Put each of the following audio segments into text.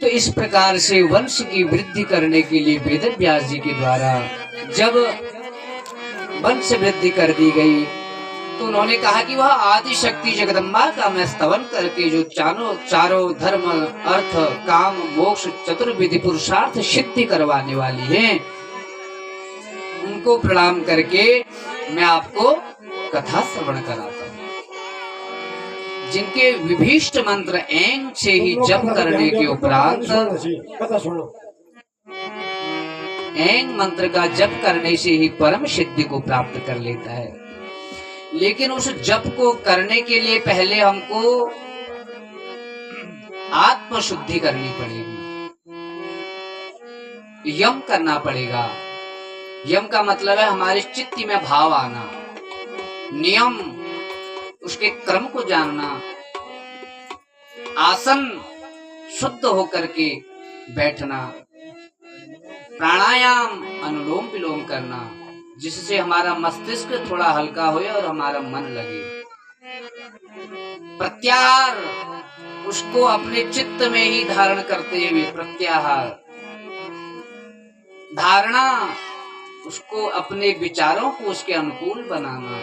तो इस प्रकार से वंश की वृद्धि करने के लिए वेद व्यास जी के द्वारा जब वंश वृद्धि कर दी गई तो उन्होंने कहा कि वह आदि शक्ति जगदम्बा का मैं स्तवन करके जो चारों धर्म अर्थ काम मोक्ष चतुर्विधि पुरुषार्थ सिद्धि करवाने वाली हैं, उनको प्रणाम करके मैं आपको कथा श्रवण कराता हूँ। जिनके विभीष्ट मंत्र ऐंग से ही जप करने के उपरांत ऐंग मंत्र का जप करने से ही परम सिद्धि को प्राप्त कर लेता है। लेकिन उस जप को करने के लिए पहले हमको आत्म शुद्धि करनी पड़ेगी, यम करना पड़ेगा। यम का मतलब है हमारे चित्त में भाव आना, नियम उसके क्रम को जानना, आसन शुद्ध होकर के बैठना, प्राणायाम अनुलोम विलोम करना, जिससे हमारा मस्तिष्क थोड़ा हल्का हो और हमारा मन लगे। प्रत्याहार उसको अपने चित्त में ही धारण करते हुए प्रत्याहार, धारणा उसको अपने विचारों को उसके अनुकूल बनाना,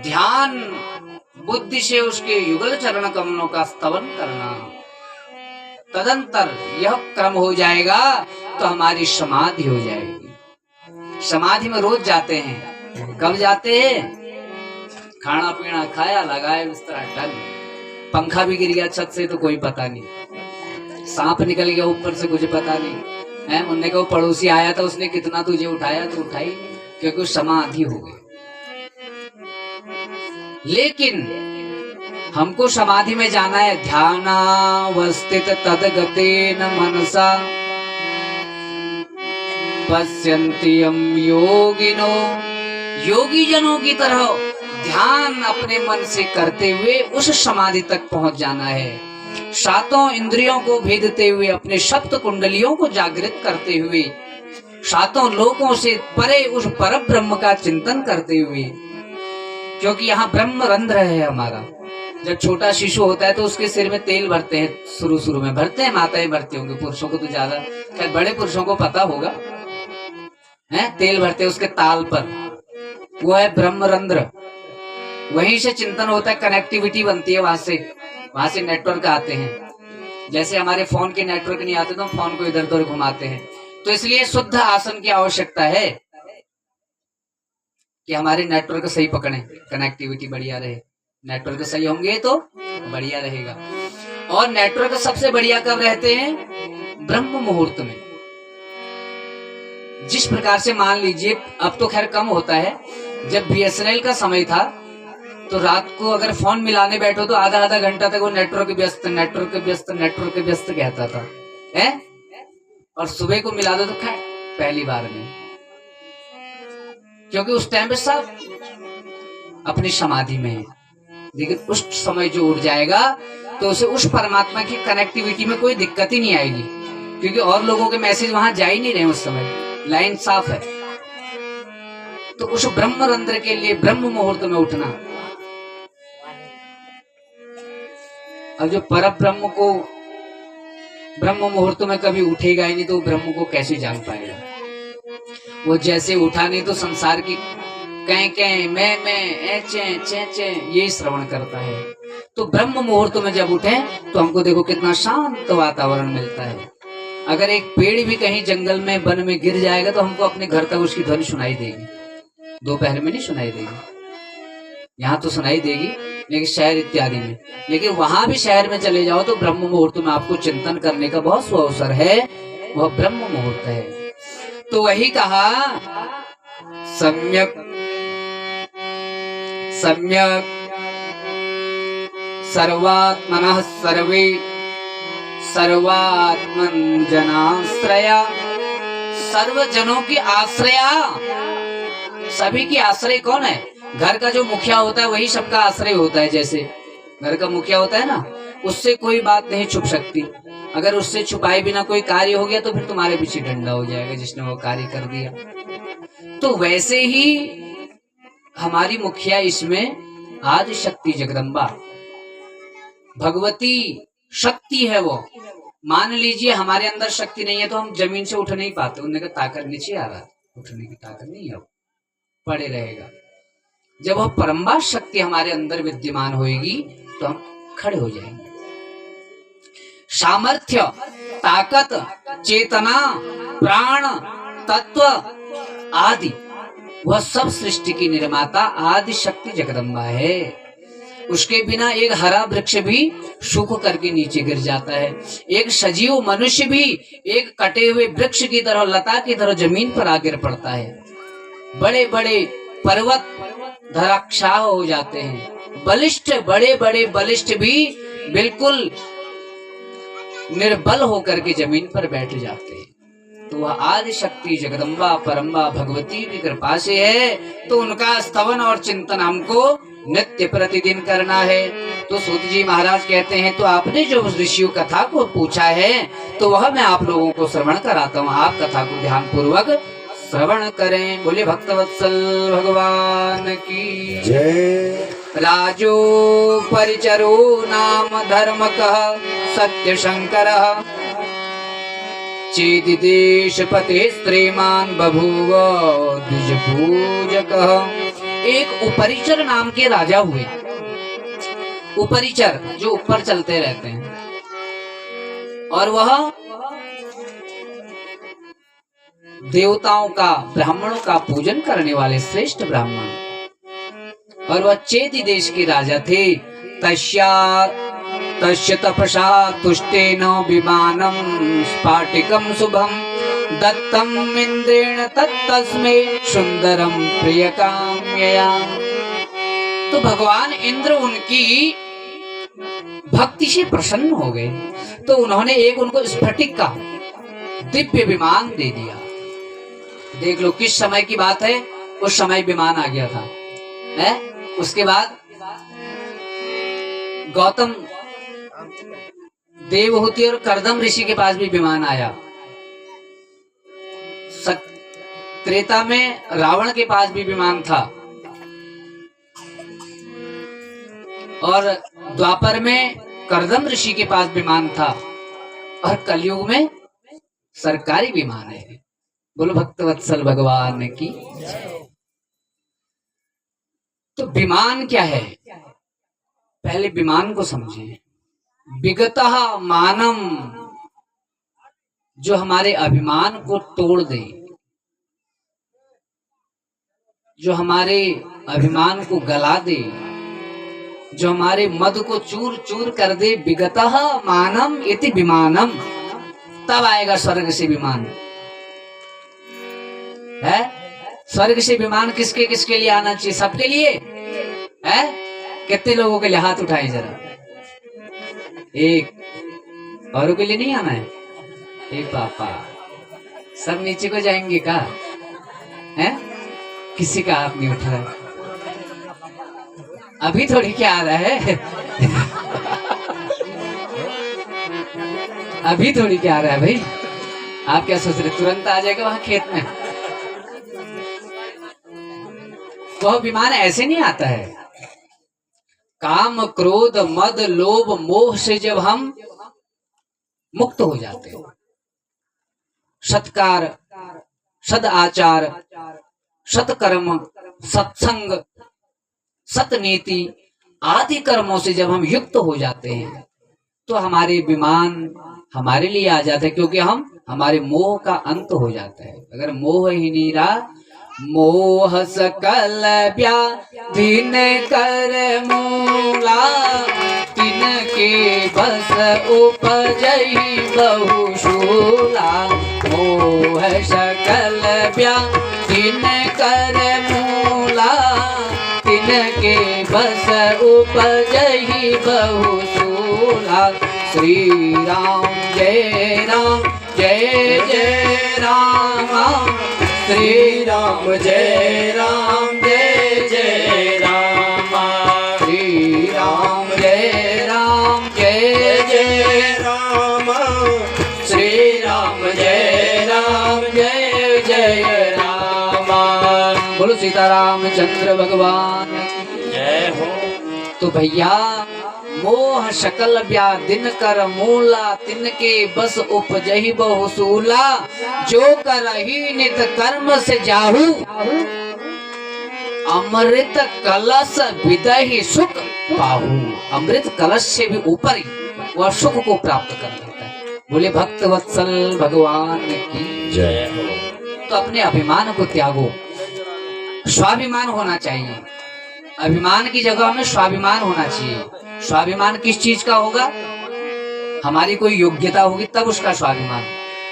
ध्यान बुद्धि से उसके युगल चरण कमलों का स्तवन करना। तदंतर यह क्रम हो जाएगा तो हमारी समाधि हो जाएगी। समाधि में रोज जाते हैं। कब जाते हैं? खाना पीना खाया, लगाए बिस्तर, टन, पंखा भी गिर गया छत से तो कोई पता नहीं, सांप निकल गया ऊपर से कुछ पता नहीं है। उनने कहा पड़ोसी आया था उसने कितना तुझे उठाया, तो उठाई, क्योंकि समाधि हो गई। लेकिन हमको समाधि में जाना है। ध्यानावस्थित तदगतेन मनसा पश्यन्ति यम योगिनो, योगी जनों की तरह ध्यान अपने मन से करते हुए उस समाधि तक पहुंच जाना है। सातों इंद्रियों को भेदते हुए, अपने सप्त कुंडलियों को जागृत करते हुए, सातों लोकों से परे उस पर ब्रह्म का चिंतन करते हुए, क्योंकि यहाँ ब्रह्म रंध्र है हमारा। जब छोटा शिशु होता है तो उसके सिर में तेल भरते हैं, शुरू में भरते हैं, माताएं भरती होंगी, पुरुषों को तो ज्यादा, खैर बड़े पुरुषों को पता होगा, है तेल भरते हैं उसके ताल पर, वो है ब्रह्मरंध्र। वहीं से चिंतन होता है, कनेक्टिविटी बनती है, वहां से नेटवर्क आते हैं। जैसे हमारे फोन के नेटवर्क नहीं आते तो हम फोन को इधर उधर घुमाते हैं। तो इसलिए शुद्ध आसन की आवश्यकता है कि हमारे नेटवर्क सही पकड़े, कनेक्टिविटी बढ़िया रहे। नेटवर्क सही होंगे तो बढ़िया रहेगा। और नेटवर्क सबसे बढ़िया कब रहते हैं? ब्रह्म मुहूर्त में। जिस प्रकार से मान लीजिए, अब तो खैर कम होता है, जब बीएसएनएल का समय था तो रात को अगर फोन मिलाने बैठो तो आधा घंटा तक वो नेटवर्क व्यस्त कहता था, है? और सुबह को मिला दो तो खैर पहली बार में, क्योंकि उस टाइम पे सब अपनी समाधि में है। लेकिन उस समय जो उठ जाएगा तो उसे उस परमात्मा की कनेक्टिविटी में कोई दिक्कत ही नहीं आएगी, क्योंकि और लोगों के मैसेज वहां जा ही नहीं रहे, उस समय लाइन साफ है। तो उस ब्रह्म रंध्र के लिए ब्रह्म मुहूर्त में उठना। अब जो पर ब्रह्म को ब्रह्म मुहूर्त में कभी उठेगा ही नहीं तो ब्रह्म को कैसे जान पाएगा? वो जैसे उठा नहीं तो संसार की कह मैं चे ये श्रवण करता है। तो ब्रह्म मुहूर्त में जब उठे तो हमको देखो कितना शांत वातावरण मिलता है। अगर एक पेड़ भी कहीं जंगल में वन में गिर जाएगा तो हमको अपने घर तक उसकी ध्वनि सुनाई देगी, दोपहर में नहीं सुनाई देगी। यहाँ तो सुनाई देगी लेकिन शहर इत्यादि में, लेकिन वहां भी शहर में चले जाओ तो ब्रह्म मुहूर्त में आपको चिंतन करने का बहुत सुअवसर है, वह ब्रह्म मुहूर्त है। तो वही कहा सम्यक सर्वात्मनः सर्वे सर्वात्मन जनाश्रया, सर्व जनों की आश्रया। सभी की आश्रय कौन है? घर का जो मुखिया होता है वही सबका आश्रय होता है। जैसे घर का मुखिया होता है ना, उससे कोई बात नहीं छुप सकती। अगर उससे छुपाए बिना कोई कार्य हो गया तो फिर तुम्हारे पीछे डंडा हो जाएगा जिसने वो कार्य कर दिया। तो वैसे ही हमारी मुखिया इसमें आदि शक्ति जगदम्बा भगवती शक्ति है वो। मान लीजिए हमारे अंदर शक्ति नहीं है तो हम जमीन से उठ नहीं पाते, उन्होंने कहा ताकत नीचे आ रहा, उठने की ताकत नहीं है, पड़े रहेगा। जब वह परम्बार शक्ति हमारे अंदर विद्यमान होगी तो हम खड़े हो जाएंगे। सामर्थ्य, ताकत, चेतना, प्राण, तत्व आदि वह सब सृष्टि की निर्माता आदि शक्ति जगदम्बा है। उसके बिना एक हरा वृक्ष भी सूख करके नीचे गिर जाता है, एक सजीव मनुष्य भी एक कटे हुए वृक्ष की तरह, लता की तरह जमीन पर आ गिर पड़ता है। बड़े बड़े पर्वत धराशाह हो जाते हैं, बलिष्ठ बड़े बड़े बलिष्ठ भी बिल्कुल निर्बल होकर के जमीन पर बैठ जाते हैं। तो वह आदि शक्ति जगदम्बा परम्बा भगवती की कृपा से है, तो उनका स्तवन और चिंतन हमको नित्य प्रतिदिन करना है। तो सूत जी महाराज कहते हैं तो आपने जो ऋषियों कथा को पूछा है तो वह मैं आप लोगों को श्रवण कराता हूँ, आप कथा को ध्यान पूर्वक श्रवण करें। बोले भक्तवत्सल भगवान की जय। राजो परिचरो नाम धर्मकः सत्य शंकर चेदि देशपते श्रीमान बभूव द्विज पूजकः। एक उपरिचर नाम के राजा हुए। उपरिचर जो ऊपर चलते रहते हैं, और वह देवताओं का ब्राह्मणों का पूजन करने वाले श्रेष्ठ ब्राह्मण, और वह चेदि देश के राजा थे। तस्य तपसा तुष्टेन विमानम स्फाटिकम शुभम दत्तम इंद्रेण तत्तस्मै सुंदरम प्रियकाम्यया। तो भगवान इंद्र उनकी भक्ति से प्रसन्न हो गए, तो उन्होंने एक उनको स्फटिक का दिव्य विमान दे दिया। देख लो किस समय की बात है, उस समय विमान आ गया था है? उसके बाद गौतम देवहूति और कर्दम ऋषि के पास भी विमान आया। त्रेता में रावण के पास भी विमान था, और द्वापर में कर्दम ऋषि के पास विमान था, और कलयुग में सरकारी विमान है। बोलो भक्तवत्सल भगवान की। तो विमान क्या है, पहले विमान को समझें। विगतः मानम, जो हमारे अभिमान को तोड़ दे, जो हमारे अभिमान को गला दे, जो हमारे मद को चूर चूर कर दे। विगतः मानम इति विमानम, तब आएगा स्वर्ग से विमान है। स्वर्ग से विमान किसके किसके लिए आना चाहिए? सबके लिए है। कितने लोगों के लिए हाथ उठाए जरा। एक, औरों के लिए नहीं आना है? एक पापा, सब नीचे को जाएंगे का है? किसी का हाथ नहीं उठ रहा है। अभी थोड़ी क्या आ रहा है अभी थोड़ी क्या आ रहा है भाई। आप क्या सोच रहे तुरंत आ जाएगा वहां खेत में? वह विमान ऐसे नहीं आता है। काम क्रोध मद लोभ मोह से जब हम मुक्त हो जाते हैं, सत्कार सद आचार सत्कर्म सत्संग सतनीति आदि कर्मों से जब हम युक्त हो जाते हैं, तो हमारे विमान हमारे लिए आ जाते हैं, क्योंकि हम हमारे मोह का अंत हो जाता है। अगर मोह ही नहीं रहा, मोह सकल व्याधिन कर मूला, तिनके बस उपजहि बहुशूला। मोह सकल व्याधिन कर मूला, तिनके बस उपजहि बहुशूला। श्री राम जय जय राम, श्री राम जय जय राम, श्री राम जय जय राम, श्री राम जय जय राम। बोलो सीताराम चंद्र भगवान जय हो। तो भैया मोह शकल ब्या दिन कर मूला, तिनके बस उपजहि बहुसूला, जो करहि नित कर्म से जाहू, अमृत कलश विदहि सुख पाहू। अमृत कलश से भी ऊपर ही वह सुख को प्राप्त कर लेता है। बोले भक्त वत्सल भगवान की जय हो। तो अपने अभिमान को त्यागो, स्वाभिमान होना चाहिए। अभिमान की जगह में स्वाभिमान होना चाहिए। स्वाभिमान किस चीज का होगा? हमारी कोई योग्यता होगी तब उसका स्वाभिमान।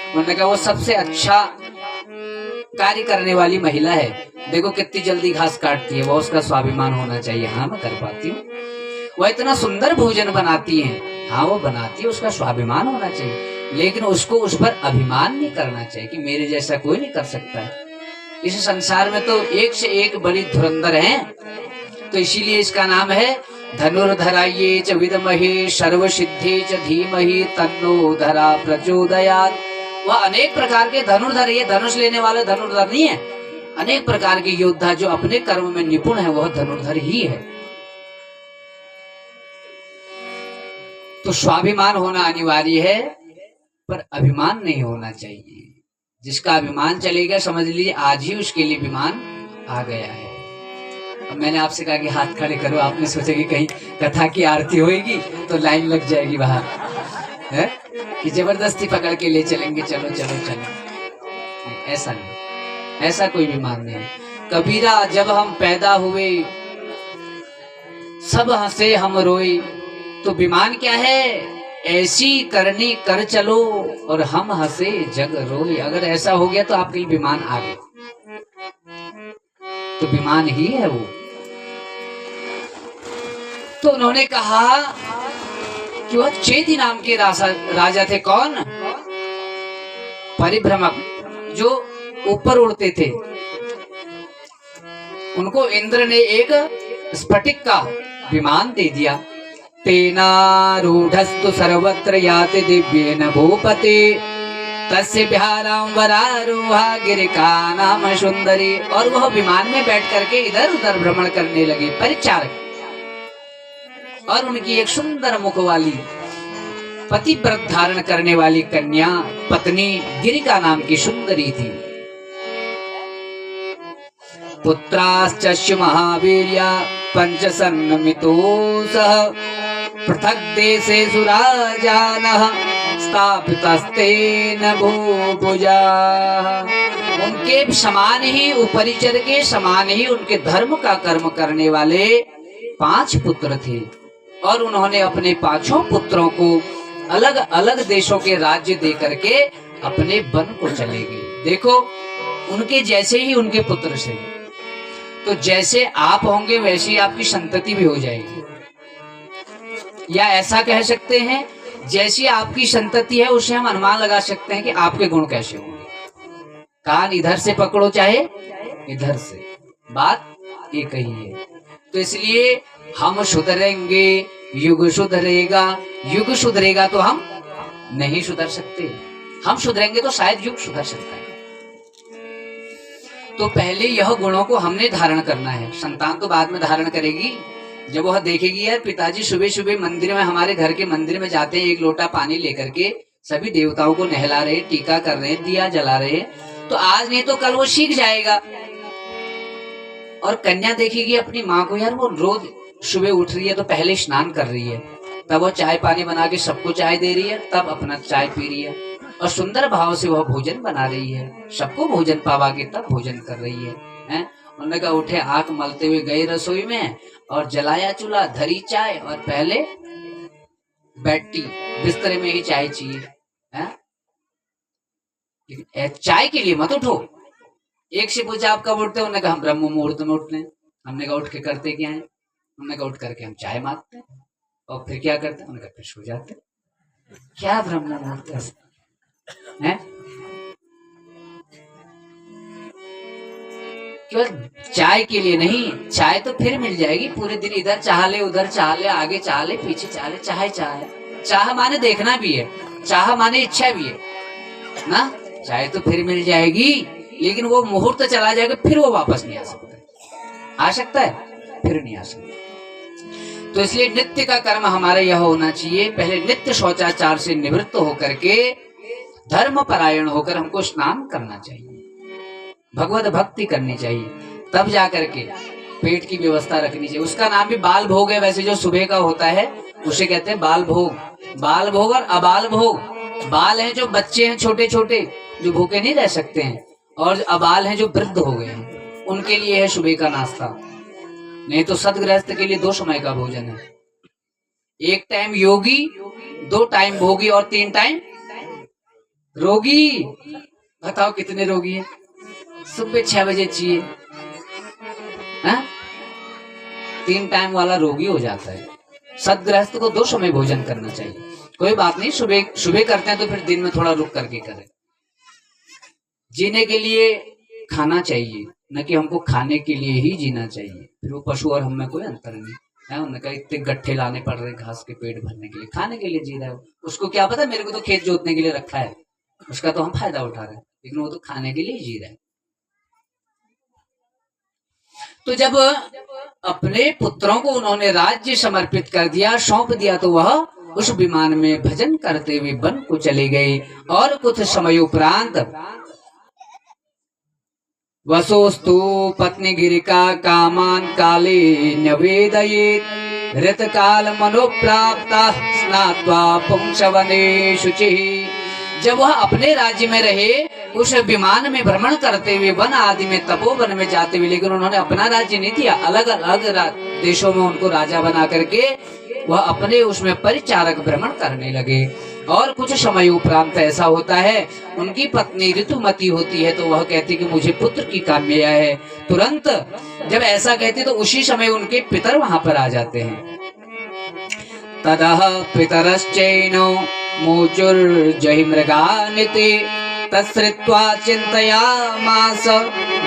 उन्होंने कहा वो सबसे अच्छा कार्य करने वाली महिला है, देखो कितनी जल्दी घास काटती है, वो उसका स्वाभिमान होना चाहिए। हाँ मैं कर पाती हूँ। वह इतना सुंदर भोजन बनाती है, हाँ वो बनाती है, उसका स्वाभिमान होना चाहिए। लेकिन उसको उस पर अभिमान नहीं करना चाहिए कि मेरे जैसा कोई नहीं कर सकता है। इस संसार में तो एक से एक बड़ी धुरंधर है। तो इसीलिए इसका नाम है धनुर्धराये च विद्महे सर्व सिद्धे च धीमहि तन्नो धरा प्रचोदयात्। वह अनेक प्रकार के धनुर्धर, ये धनुष लेने वाले धनुर्धर नहीं है, अनेक प्रकार के योद्धा जो अपने कर्म में निपुण है वह धनुर्धर ही है। तो स्वाभिमान होना अनिवार्य है, पर अभिमान नहीं होना चाहिए। जिसका अभिमान चलेगा समझ लीजिए आज ही उसके लिए विमान आ गया है। अब मैंने आपसे कहा कि हाथ खड़े करो, आपने सोचा कि कहीं कथा की आरती होगी तो लाइन लग जाएगी बाहर है कि जबरदस्ती पकड़ के ले चलेंगे, चलो चलो चलो। ऐसा नहीं, ऐसा कोई विमान नहीं। कबीरा जब हम पैदा हुए सब हंसे हम रोए, तो विमान क्या है? ऐसी करनी कर चलो और हम हंसे जग रोए। अगर ऐसा हो गया तो आपके लिए विमान आ गया, तो विमान ही है वो। तो उन्होंने कहा कि वह चेदी नाम के राजा थे। कौन? परिभ्रमक, जो ऊपर उड़ते थे। उनको इंद्र ने एक स्फटिक का विमान दे दिया। तेनारूढ़स्तु सर्वत्र याति दिव्येन भूपते, तस्य विहारां वरारोहा गिरिका नाम सुंदरी। और वह विमान में बैठ करके इधर उधर भ्रमण करने लगे, परिचारक। और उनकी एक सुंदर मुख वाली पतिव्रत धारण करने वाली कन्या पत्नी गिरिका नाम की सुंदरी थी। पुत्राश्च महावीर्या पंचसन्नमितो सह, पृथक देशे सुराजानः स्थापितस्तेन भूभुजा। उनके समान ही, उपरिचर के समान ही उनके धर्म का कर्म करने वाले 5 पुत्र थे। और उन्होंने अपने 5 पुत्रों को अलग अलग देशों के राज्य दे करके अपने वन को चले गए। देखो उनके जैसे ही उनके पुत्र से, तो जैसे आप होंगे वैसी आपकी संतति भी हो जाएगी। या ऐसा कह सकते हैं जैसी आपकी संतति है उससे हम अनुमान लगा सकते हैं कि आपके गुण कैसे होंगे। कान इधर से पकड़ो चाहे इधर से, बात एक ही है। तो इसलिए हम सुधरेंगे, युग सुधरेगा। युग सुधरेगा तो हम नहीं सुधर सकते, हम सुधरेंगे तो शायद युग सुधर सकता है। तो पहले यह गुणों को हमने धारण करना है। संतान तो बाद में धारण करेगी। जब वह देखेगी यार पिताजी सुबह सुबह मंदिर में, हमारे घर के मंदिर में जाते हैं, 1 लोटा पानी लेकर के सभी देवताओं को नहला रहे, टीका कर रहे, दिया जला रहे, तो आज नहीं तो कल वो सीख जाएगा। और कन्या देखेगी अपनी माँ को, यार वो रोज सुबह उठ रही है तो पहले स्नान कर रही है, तब वो चाय पानी बना के सबको चाय दे रही है, तब अपना चाय पी रही है, और सुंदर भाव से वह भोजन बना रही है, सबको भोजन पावा के तब भोजन कर रही है, हैं? उन्होंने कहा उठे, आंख मलते हुए गए रसोई में और जलाया चूल्हा, धरी चाय, और पहले बैठी बिस्तरे में ही चाय चाहिए, हैं? चाय के लिए मत उठो। एक से पूछा आप कब उठते हो? उन्होंने कहा हम ब्रह्म मुहूर्त में उठते हैं। हमने कहा उठ के करते क्या है? उन्होंने कहा उठ करके हम चाय मांगते हैं और फिर क्या करते हैं? उन्होंने कहा फिर सो जाते हैं। क्या ब्रह्म मुहूर्त है? केवल चाय के लिए नहीं, चाय तो फिर मिल जाएगी, पूरे दिन इधर चाह ले उधर चाह ले, आगे चाह ले पीछे चाह ले, चाहे चाह। चाह माने देखना भी है, चाह माने इच्छा भी है ना। चाय तो फिर मिल जाएगी, लेकिन वो मुहूर्त चला जाएगा, फिर वो वापस नहीं आ सकता। आ सकता है? फिर नहीं आ सकता। तो इसलिए नित्य का कर्म हमारा यह होना चाहिए, पहले नित्य शौचाचार से निवृत्त होकर के धर्म परायण होकर हमको स्नान करना चाहिए, भगवत भक्ति करनी चाहिए, तब जाकर के पेट की व्यवस्था रखनी चाहिए। उसका नाम भी बाल भोग है। वैसे जो सुबह का होता है उसे कहते हैं बाल भोग। बाल भोग और अबाल भोग। बाल हैं जो बच्चे हैं छोटे छोटे जो भूखे नहीं रह सकते हैं, और अबाल हैं जो वृद्ध हो गए हैं, उनके लिए है सुबह का नाश्ता। नहीं तो सदगृहस्थ के लिए 2 समय का भोजन है, 1 टाइम योगी, 2 टाइम भोगी और 3 टाइम रोगी। बताओ कितने रोगी हैं? सुबह 6 बजे चाहिए, 3 टाइम वाला रोगी हो जाता है। सदगृहस्थ को 2 समय भोजन करना चाहिए। कोई बात नहीं, सुबह करते हैं तो फिर दिन में थोड़ा रुक करके करें। जीने के लिए खाना चाहिए, न कि हमको खाने के लिए ही जीना चाहिए। फिर वो पशु और हम में कोई अंतर नहीं है। उन्होंने कहा इतने गट्ठे लाने पड़ रहे घास के पेट भरने के लिए, खाने के लिए जी रहा है। उसको क्या पता मेरे को तो खेत जोतने के लिए रखा है, उसका तो हम फायदा उठा रहे हैं, लेकिन वो तो खाने के लिए जी रहा है। तो जब अपने पुत्रों को उन्होंने राज्य समर्पित कर दिया, सौंप दिया, तो वह उस विमान में भजन करते हुए वन को चले गए। और कुछ समय उपरांत वसोस्तु पत्नी गिरिका कामान काले न्यवेदयेत् ऋत काल मनोप्राप्ता स्नात्वा पुंसवने शुचिः। जब वह अपने राज्य में रहे, उस विमान में भ्रमण करते हुए वन आदि में तपोवन में जाते हुए, लेकिन उन्होंने अपना राज्य नहीं दिया, अलग अलग देशों में उनको राजा बना करके वह अपने उसमें परिचारक भ्रमण करने लगे। और कुछ समय उपरांत ऐसा होता है, उनकी पत्नी ऋतुमती होती है, तो वह कहती कि मुझे पुत्र की कामना है। तुरंत जब ऐसा कहती तो उसी समय उनके पितर वहां पर आ जाते हैं। ततः पितरश्चैनो मुचुर्जहि मृगानिति तच्छ्रुत्वा चिन्तयामास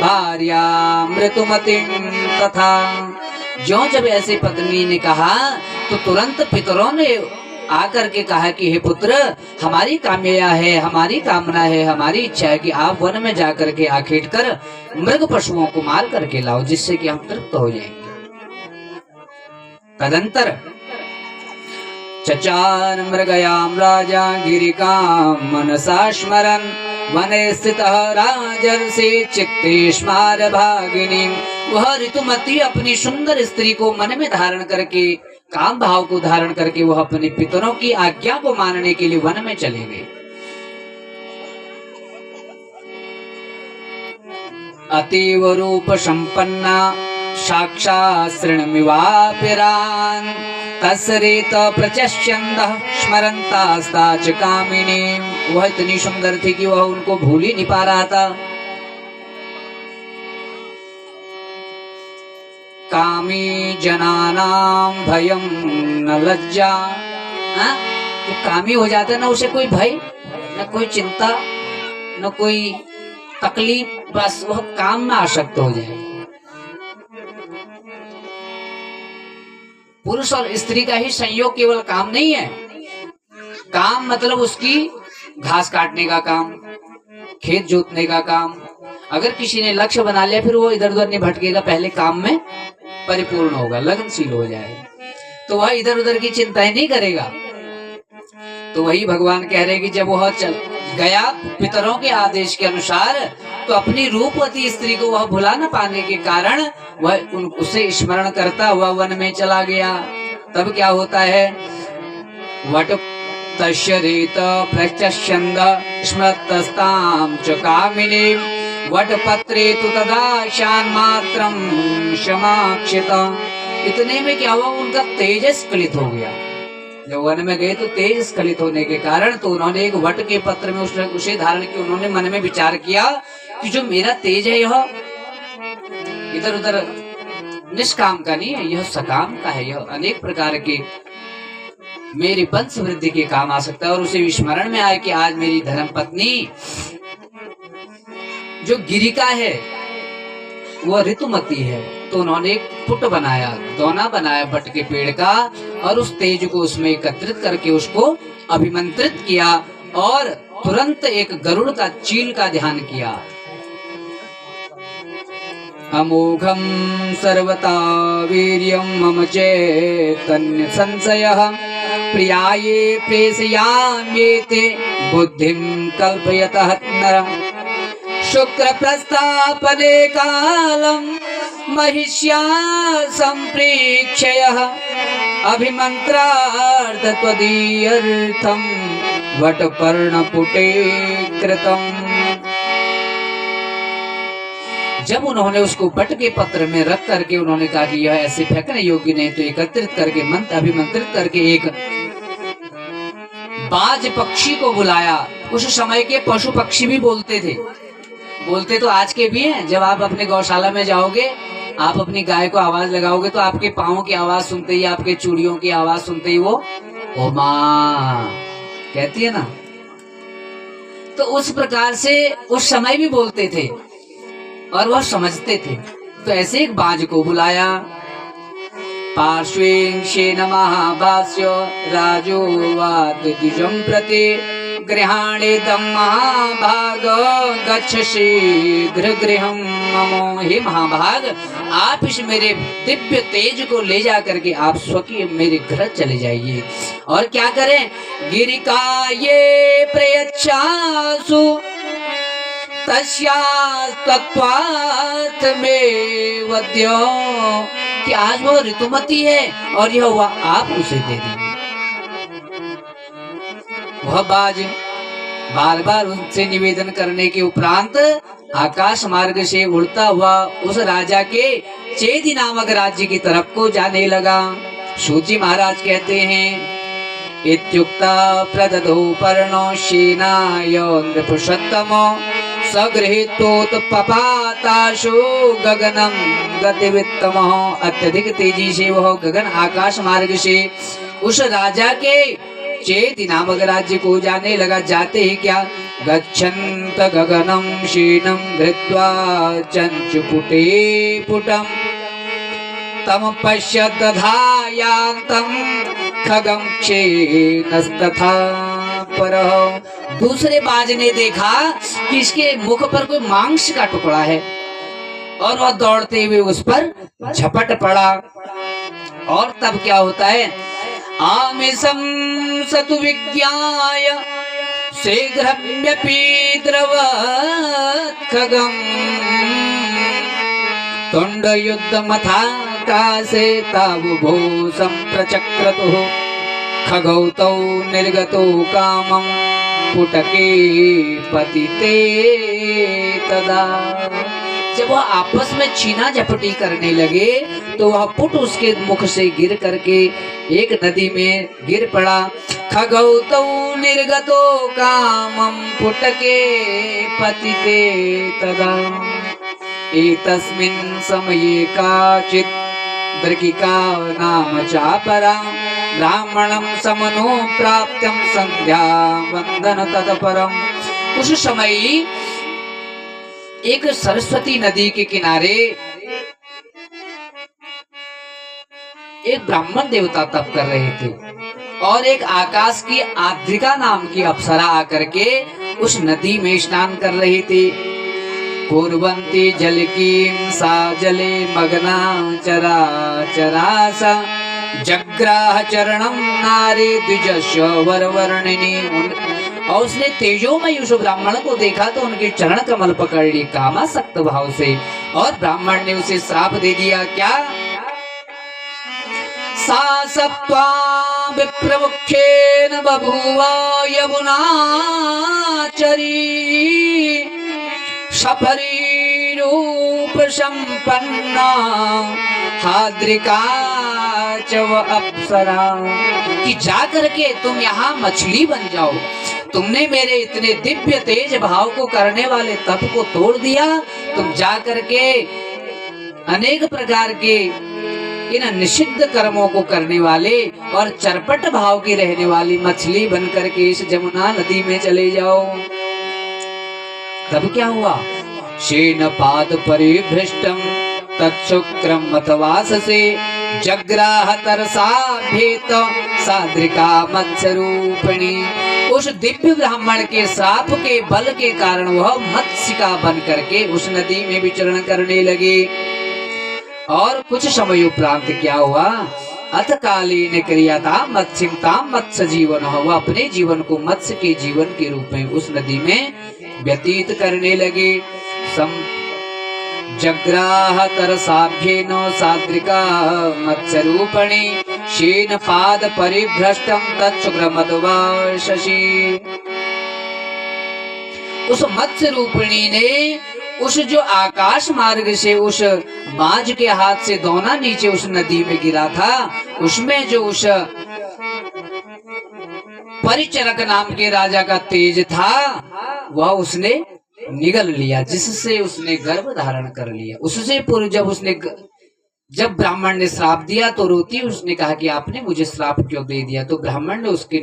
भार्यां ऋतुमतीं तथा। ज्यों जब ऐसे पत्नी ने कहा तो तुरंत पितरों ने आकर के कहा कि हे पुत्र, हमारी कामना है, हमारी कामना है, हमारी इच्छा है कि आप वन में जाकर के आखेट कर मृग पशुओं को मार करके लाओ, जिससे कि हम तृप्त हो जाएंगे। तदंतर चचार मृगयाम राजा गिरिकां मनसा स्मरन् वने स्थितः राजर्षि चित्ते स्मार भागिनी। वह ऋतुमती अपनी सुंदर स्त्री को मन में धारण करके, काम भाव को धारण करके वह अपने पितरों की आज्ञा को मानने के लिए वन में चले गए। अतीव रूप संपन्ना साक्षात् शृण्मिवापिरान् तस्रेत प्रचस्यन्दः स्मरन्तास्ता च कामिनी। वह इतनी सुंदर थी कि वह उनको भूल ही नहीं पा रहा था। कामी जनानां भयं न लज्जा। तो कामी हो जाता है ना, उसे कोई भय न कोई चिंता न कोई तकलीफ, बस वह काम में आसक्त हो जाए। पुरुष और स्त्री का ही संयोग केवल काम नहीं है। काम मतलब उसकी घास काटने का काम, खेत जोतने का काम। अगर किसी ने लक्ष्य बना लिया फिर वो इधर उधर नहीं भटकेगा, पहले काम में परिपूर्ण होगा, लगनशील हो जाएगा, तो वह इधर उधर की चिंताएं नहीं करेगा। तो वही भगवान कह रहे कि जब वह चल गया पितरों के आदेश के अनुसार, तो अपनी रूपवती स्त्री को वह भुला न पाने के कारण वह उसे स्मरण करता हुआ वन में चला गया। तब क्या होता है, वट तस्यरेत प्रचस्यन्द स्मृतस्तां च कामिनी वटपत्रे तु तदा शान्मात्रं क्षमाक्षितम्। इतने में क्या हुआ, उनका तेज स्खलित हो गया। जब वन में गए तो तेज स्खलित होने के कारण तो उन्होंने एक वट के पत्र में उसे धारण किया। उन्होंने मन में विचार किया कि जो मेरा तेज है यह इधर उधर निष्काम का नहीं है, यह सकाम का है, यह अनेक प्रकार के मेरी वंश वृद्धि के काम आ सकता है। और उसे स्मरण में आया कि आज मेरी धर्म पत्नी जो गिरिका है वह ऋतुमती है, तो उन्होंने एक पुट बनाया, दोना बनाया बट के पेड़ का, और उस तेज को उसमें एकत्रित करके उसको अभिमंत्रित किया और तुरंत एक गरुड़ का चील का ध्यान किया। अमोघम सर्वता वीर्यं मम चैतन्य संशयः प्रियाये प्रेषयाम्येते बुद्धिं कल्पयतः नरः शुक्र प्रस्थापने कालं महिष्या संप्रेक्षयः अभिमन्त्रार्थ त्वदीयर्थं वटपर्णपुटे कृतम्। जब उन्होंने उसको वट के पत्र में रख करके उन्होंने कहा कि यह ऐसे फेंकने योग्य नहीं, तो एकत्रित करके मंत्र अभिमंत्रित करके एक बाज पक्षी को बुलाया। उस समय के पशु पक्षी भी बोलते थे, बोलते तो आज के भी हैं। जब आप अपने गौशाला में जाओगे, आप अपनी गाय को आवाज लगाओगे तो आपके पाँव की आवाज सुनते ही, आपके चूड़ियों की आवाज सुनते ही वो ओ माँ कहती है ना। तो उस प्रकार से उस समय भी बोलते थे और वह समझते थे। तो ऐसे एक बाज को बुलाया। पार्श्वेन महाभाष्य राजोवाच द्विजं प्रति गृहाणेदं महाभाग गच्छ शीघ्र गृहं मम। हे महाभाग, आप इस मेरे दिव्य तेज को ले जा करके आप स्वकीय मेरे घर चले जाइए। और क्या करें? गिरिकाये प्रयच्छासु तस्यास्तत्वात् में वद्यो, कि आज वो ऋतुमती है और यह हुआ आप उसे दे देंगे। वह बाज बार बार उनसे निवेदन करने के उपरांत आकाश मार्ग से उड़ता हुआ उस राजा के चेदि नामक राज्य की तरफ को जाने लगा। सूची महाराज कहते हैं, इत्युक्ता प्रददौ पर्णो सेनाय नृपुषोत्तमो सगृहीतोत्पपाताशु गगनम गतिवित्तमः। अत्यधिक तेजी से वह गगन आकाश मार्ग से उस राजा के चेदि नामक राज्य को जाने लगा। जाते ही क्या, गच्छन्त गगनम शीनम धृत्वा चंचुपुटे पुटम तम पश्यत दधायांतम खगम क्षेनस्तथा परः। दूसरे बाज ने देखा कि इसके मुख पर कोई मांस का टुकड़ा है और वह दौड़ते हुए उस पर झपट पड़ा। और तब क्या होता है, आमिषं सतु विज्ञाय शीघ्रम्यपि द्रवत् खगम् तुंड युद्ध मथाकाशे तावुभो संप्रचक्रतुः खगौ तौ निर्गतो कामं पुटके पतिते तदा। जब वह आपस में छीना झपटी करने लगे तो वह पुट उसके मुख से गिर करके एक नदी में गिर पड़ा। खगौ तौ निर्गतो कामं पुटके पतिते तदा। एतस्मिन् समये काचित् दृकिका नाम चापरा ब्राह्मणं समनो प्राप्त्यं संध्या वंदन तत्परम्। उस समय एक सरस्वती नदी के किनारे एक ब्राह्मण देवता तप कर रहे थे और एक आकाश की आद्रिका नाम की अप्सरा आकर के उस नदी में स्नान कर रही थी। कुर्वन्ति जलकीं सा जले मग्ना चरा चरासा जग्राह चरणम नारी द्विजस्य वरवर्णिनी। और उसने तेजोमय उस ब्राह्मण को देखा तो उनके चरण कमल पकड़ लिए कामासक्त भाव से, और ब्राह्मण ने उसे श्राप दे दिया। क्या? सा सत्वा विप्रमुख्येन बभूवा यमुनाचरी सफरी रूप संपन्ना हाद्रिका चव अप्सरा। कि जा करके तुम यहाँ मछली बन जाओ। तुमने मेरे इतने दिव्य तेज भाव को करने वाले तप को तोड़ दिया। तुम जा करके अनेक प्रकार के इन निषिद्ध कर्मों को करने वाले और चरपट भाव की रहने वाली मछली बन करके इस जमुना नदी में चले जाओ। तब क्या हुआ? शेन पाद परिभृष्टम तत्शुक्रम मतवास से जग्राह तरसा भेत साद्रिका मत्स्यरूपिणी। उस उस दिव्य ब्राह्मण के श्राप के बल के कारण वह मत्स्य का बन करके उस नदी में विचरण करने लगे। और कुछ समय उपरांत क्या हुआ, अतकालीन क्रियाता मत्स्यता मत्स्य जीवन, वह अपने जीवन को मत्स्य के जीवन के रूप में उस नदी में व्यतीत करने लगे। जग्राह तरसाभ्येन साद्रिका मत्स्य रूपणी शीन पाद परिभ्रष्टम तच्छुक्रमद्वा शशि। उस मत्स्य रूपिणी ने उस जो आकाश मार्ग से उस बाज के हाथ से दोना नीचे उस नदी में गिरा था, उसमें जो उस परिचरक नाम के राजा का तेज था वह उसने निगल लिया, जिससे उसने गर्भ धारण कर लिया। उससे पूर्व जब ब्राह्मण ने श्राप दिया तो रोती उसने कहा कि आपने मुझे श्राप क्यों दे दिया। तो ब्राह्मण ने उसके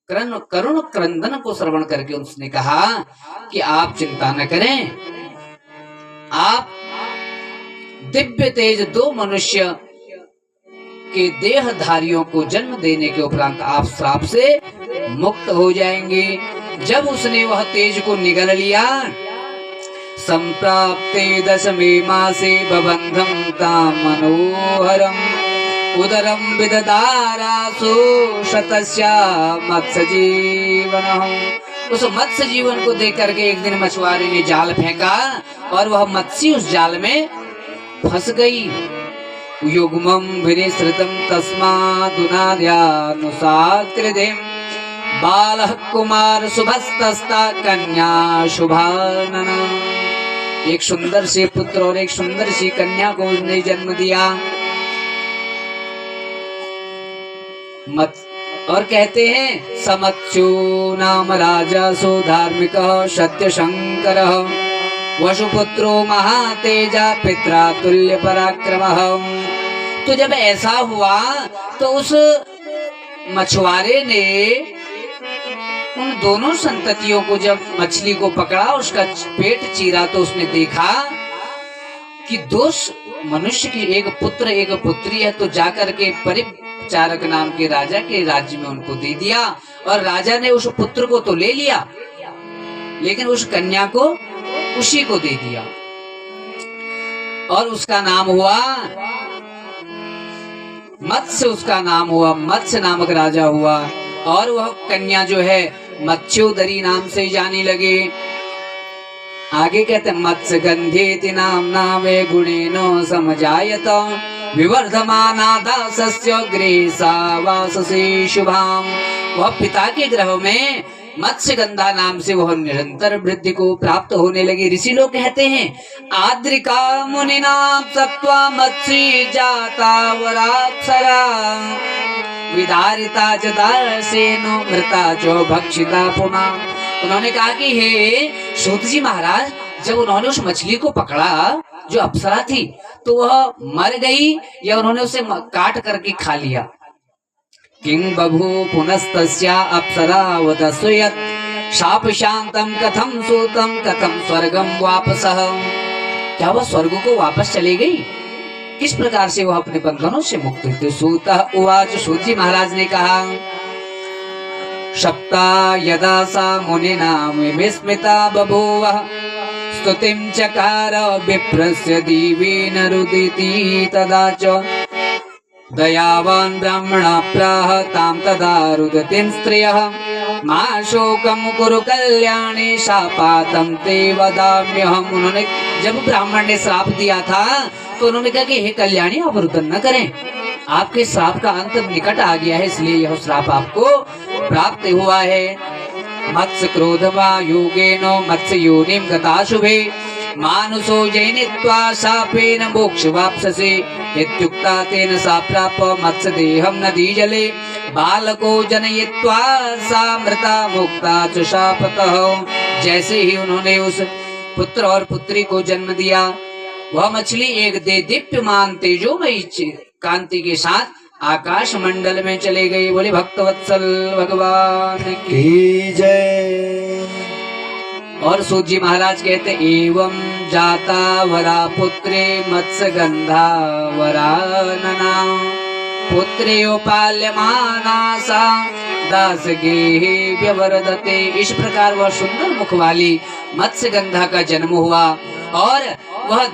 करुण क्रंदन को श्रवण करके उसने कहा कि आप चिंता न करें, आप दिव्य तेज दो मनुष्य के देहधारियों को जन्म देने के उपरांत आप श्राप से मुक्त हो जाएंगे। जब उसने वह तेज को निगल लिया, संप्राप्ते दशमे मासे बबंधम ताम मनोहरम उदरम विददारासु शतस्या मत्स्य जीवन। उस मत्स्य जीवन को देख करके एक दिन मछुआरे ने जाल फेंका और वह मत्स्य उस जाल में फंस गई। युग्मं विनिसृतं तस्मादुनाद्यानुसाकृतिं बालः कुमार शुभस्तस्ता कन्या शुभानना। एक सुंदर से पुत्र और एक सुंदर सी कन्या को उसने जन्म दिया। और कहते हैं समत्स्यो नाम राजा सो धार्मिक सत्य शंकर वसुपुत्रो महातेजा पित्रा तुल्य पराक्रमः। तो जब ऐसा हुआ तो उस मछुआरे ने उन दोनों संततियों को, जब मछली को पकड़ा उसका पेट चीरा तो उसने देखा कि दो मनुष्य की एक पुत्र एक पुत्री है। तो जाकर के परिचारक नाम के राजा के राज्य में उनको दे दिया। और राजा ने उस पुत्र को तो ले लिया लेकिन उस कन्या को उसी को दे दिया और उसका नाम हुआ मत्स्य। उसका नाम हुआ मत्स्य, नामक राजा हुआ। और वह कन्या जो है मत्स्योदरी नाम से जाने लगे। आगे कहते मत्स्य गंधेति नामना वे गुणेनो समजायत विवर्धमाना दासस्य गृहसा वाससे शुभाम। वह पिता के ग्रह में मत्स्य गंधा नाम से वह निरंतर वृद्धि को प्राप्त होने लगे। ऋषि लोग कहते हैं आद्रिका मुनिना सत्वा मत्स्य जाता वराक्षरा विदारिता च दासेनो मृता जो भक्षिता पुनः। उन्होंने कहा कि हे सूत जी महाराज, जब उन्होंने उस मछली को पकड़ा जो अप्सरा थी तो वह मर गई या उन्होंने उसे काट करके खा लिया। किं बभू पुनस्तस्या अप्सरा वदस्वयत् शाप शांतम कथम सूतम कथम स्वर्गम वापसः। क्या वह स्वर्ग को वापस चली गई? किस प्रकार से वह अपने बंधनों से मुक्त हुई? तो सूत उवाच, सूत जी महाराज ने कहा शप्ता यदा सा मुनिना विस्मिता बभूवः स्तुतिं चकार विप्रस्य दीवेन रुदिति तदा च दयावान ब्राह्मणा प्राह ताम तदा रुदतिं स्त्रियः मा शोकं कुरु कल्याणी शापातं ते वदाम्यहम्। उन्होंने जब ब्राह्मण ने श्राप दिया था तो उन्होंने कहा कि हे कल्याणी, आप रुदन न करें, आपके श्राप का अंत निकट आ गया है, इसलिए यह श्राप आपको प्राप्त हुआ है। मत्स्य क्रोधवा योगेनो मत्स्य योनिम गता शुभे मानुषो जैनित्वा शापेन मोक्ष वाप्ससे इत्युक्ता तेन सा प्राप मत्स्य देहम नदी जले बालको जनयित्वा सा मृता मुक्ता च शापतः। जैसे ही उन्होंने उस पुत्र और पुत्री को जन्म दिया, वह मछली एक दीप्यमान तेजोमयी कांति के साथ आकाश मंडल में चले गई। बोले भक्तवत्सल भगवान की जय। और सूत जी महाराज कहते एवं जाता वरा पुत्रे मत्स्य गंधा वरानना पुत्रे उपाल्यमाना सा दास गेहे व्यवरदते। इस प्रकार वह सुंदर मुख वाली मत्स्यगंधा का जन्म हुआ और वह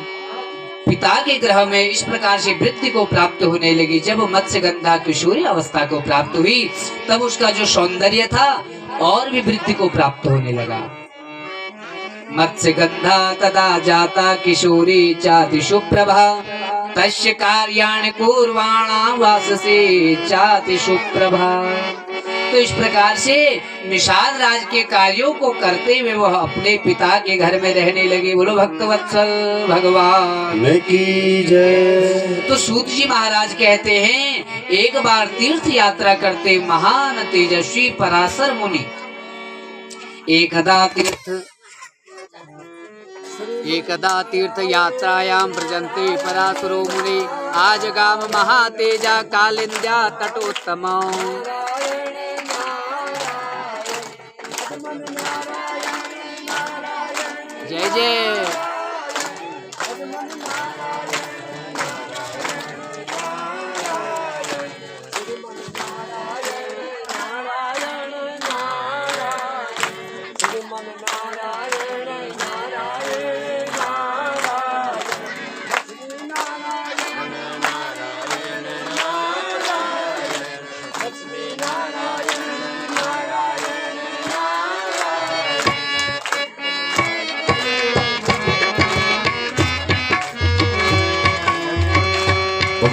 पिता के ग्रह में इस प्रकार से वृद्धि को प्राप्त होने लगी। जब मत्स्यगंधा किशोरी अवस्था को प्राप्त हुई तब उसका जो सौंदर्य था और भी वृद्धि को प्राप्त होने लगा। मत्स्यगंधा तदा जाता किशोरी चाति सुप्रभा तस्य कार्याणि कुर्वाणा वाससे चाति सुप्रभा। तो इस प्रकार से निषाद राज के कार्यों को करते हुए वह अपने पिता के घर में रहने लगे। बोलो भक्तवत्सल भगवान की जय। तो सूत जी महाराज कहते हैं एक बार तीर्थ यात्रा करते महान तेजस्वी पराशर मुनि एकदा तीर्थ यात्रायां व्रजन्ते पराशरो मुनि आजगाम महातेजा कालिंद्या तटोत्तम। जय जय।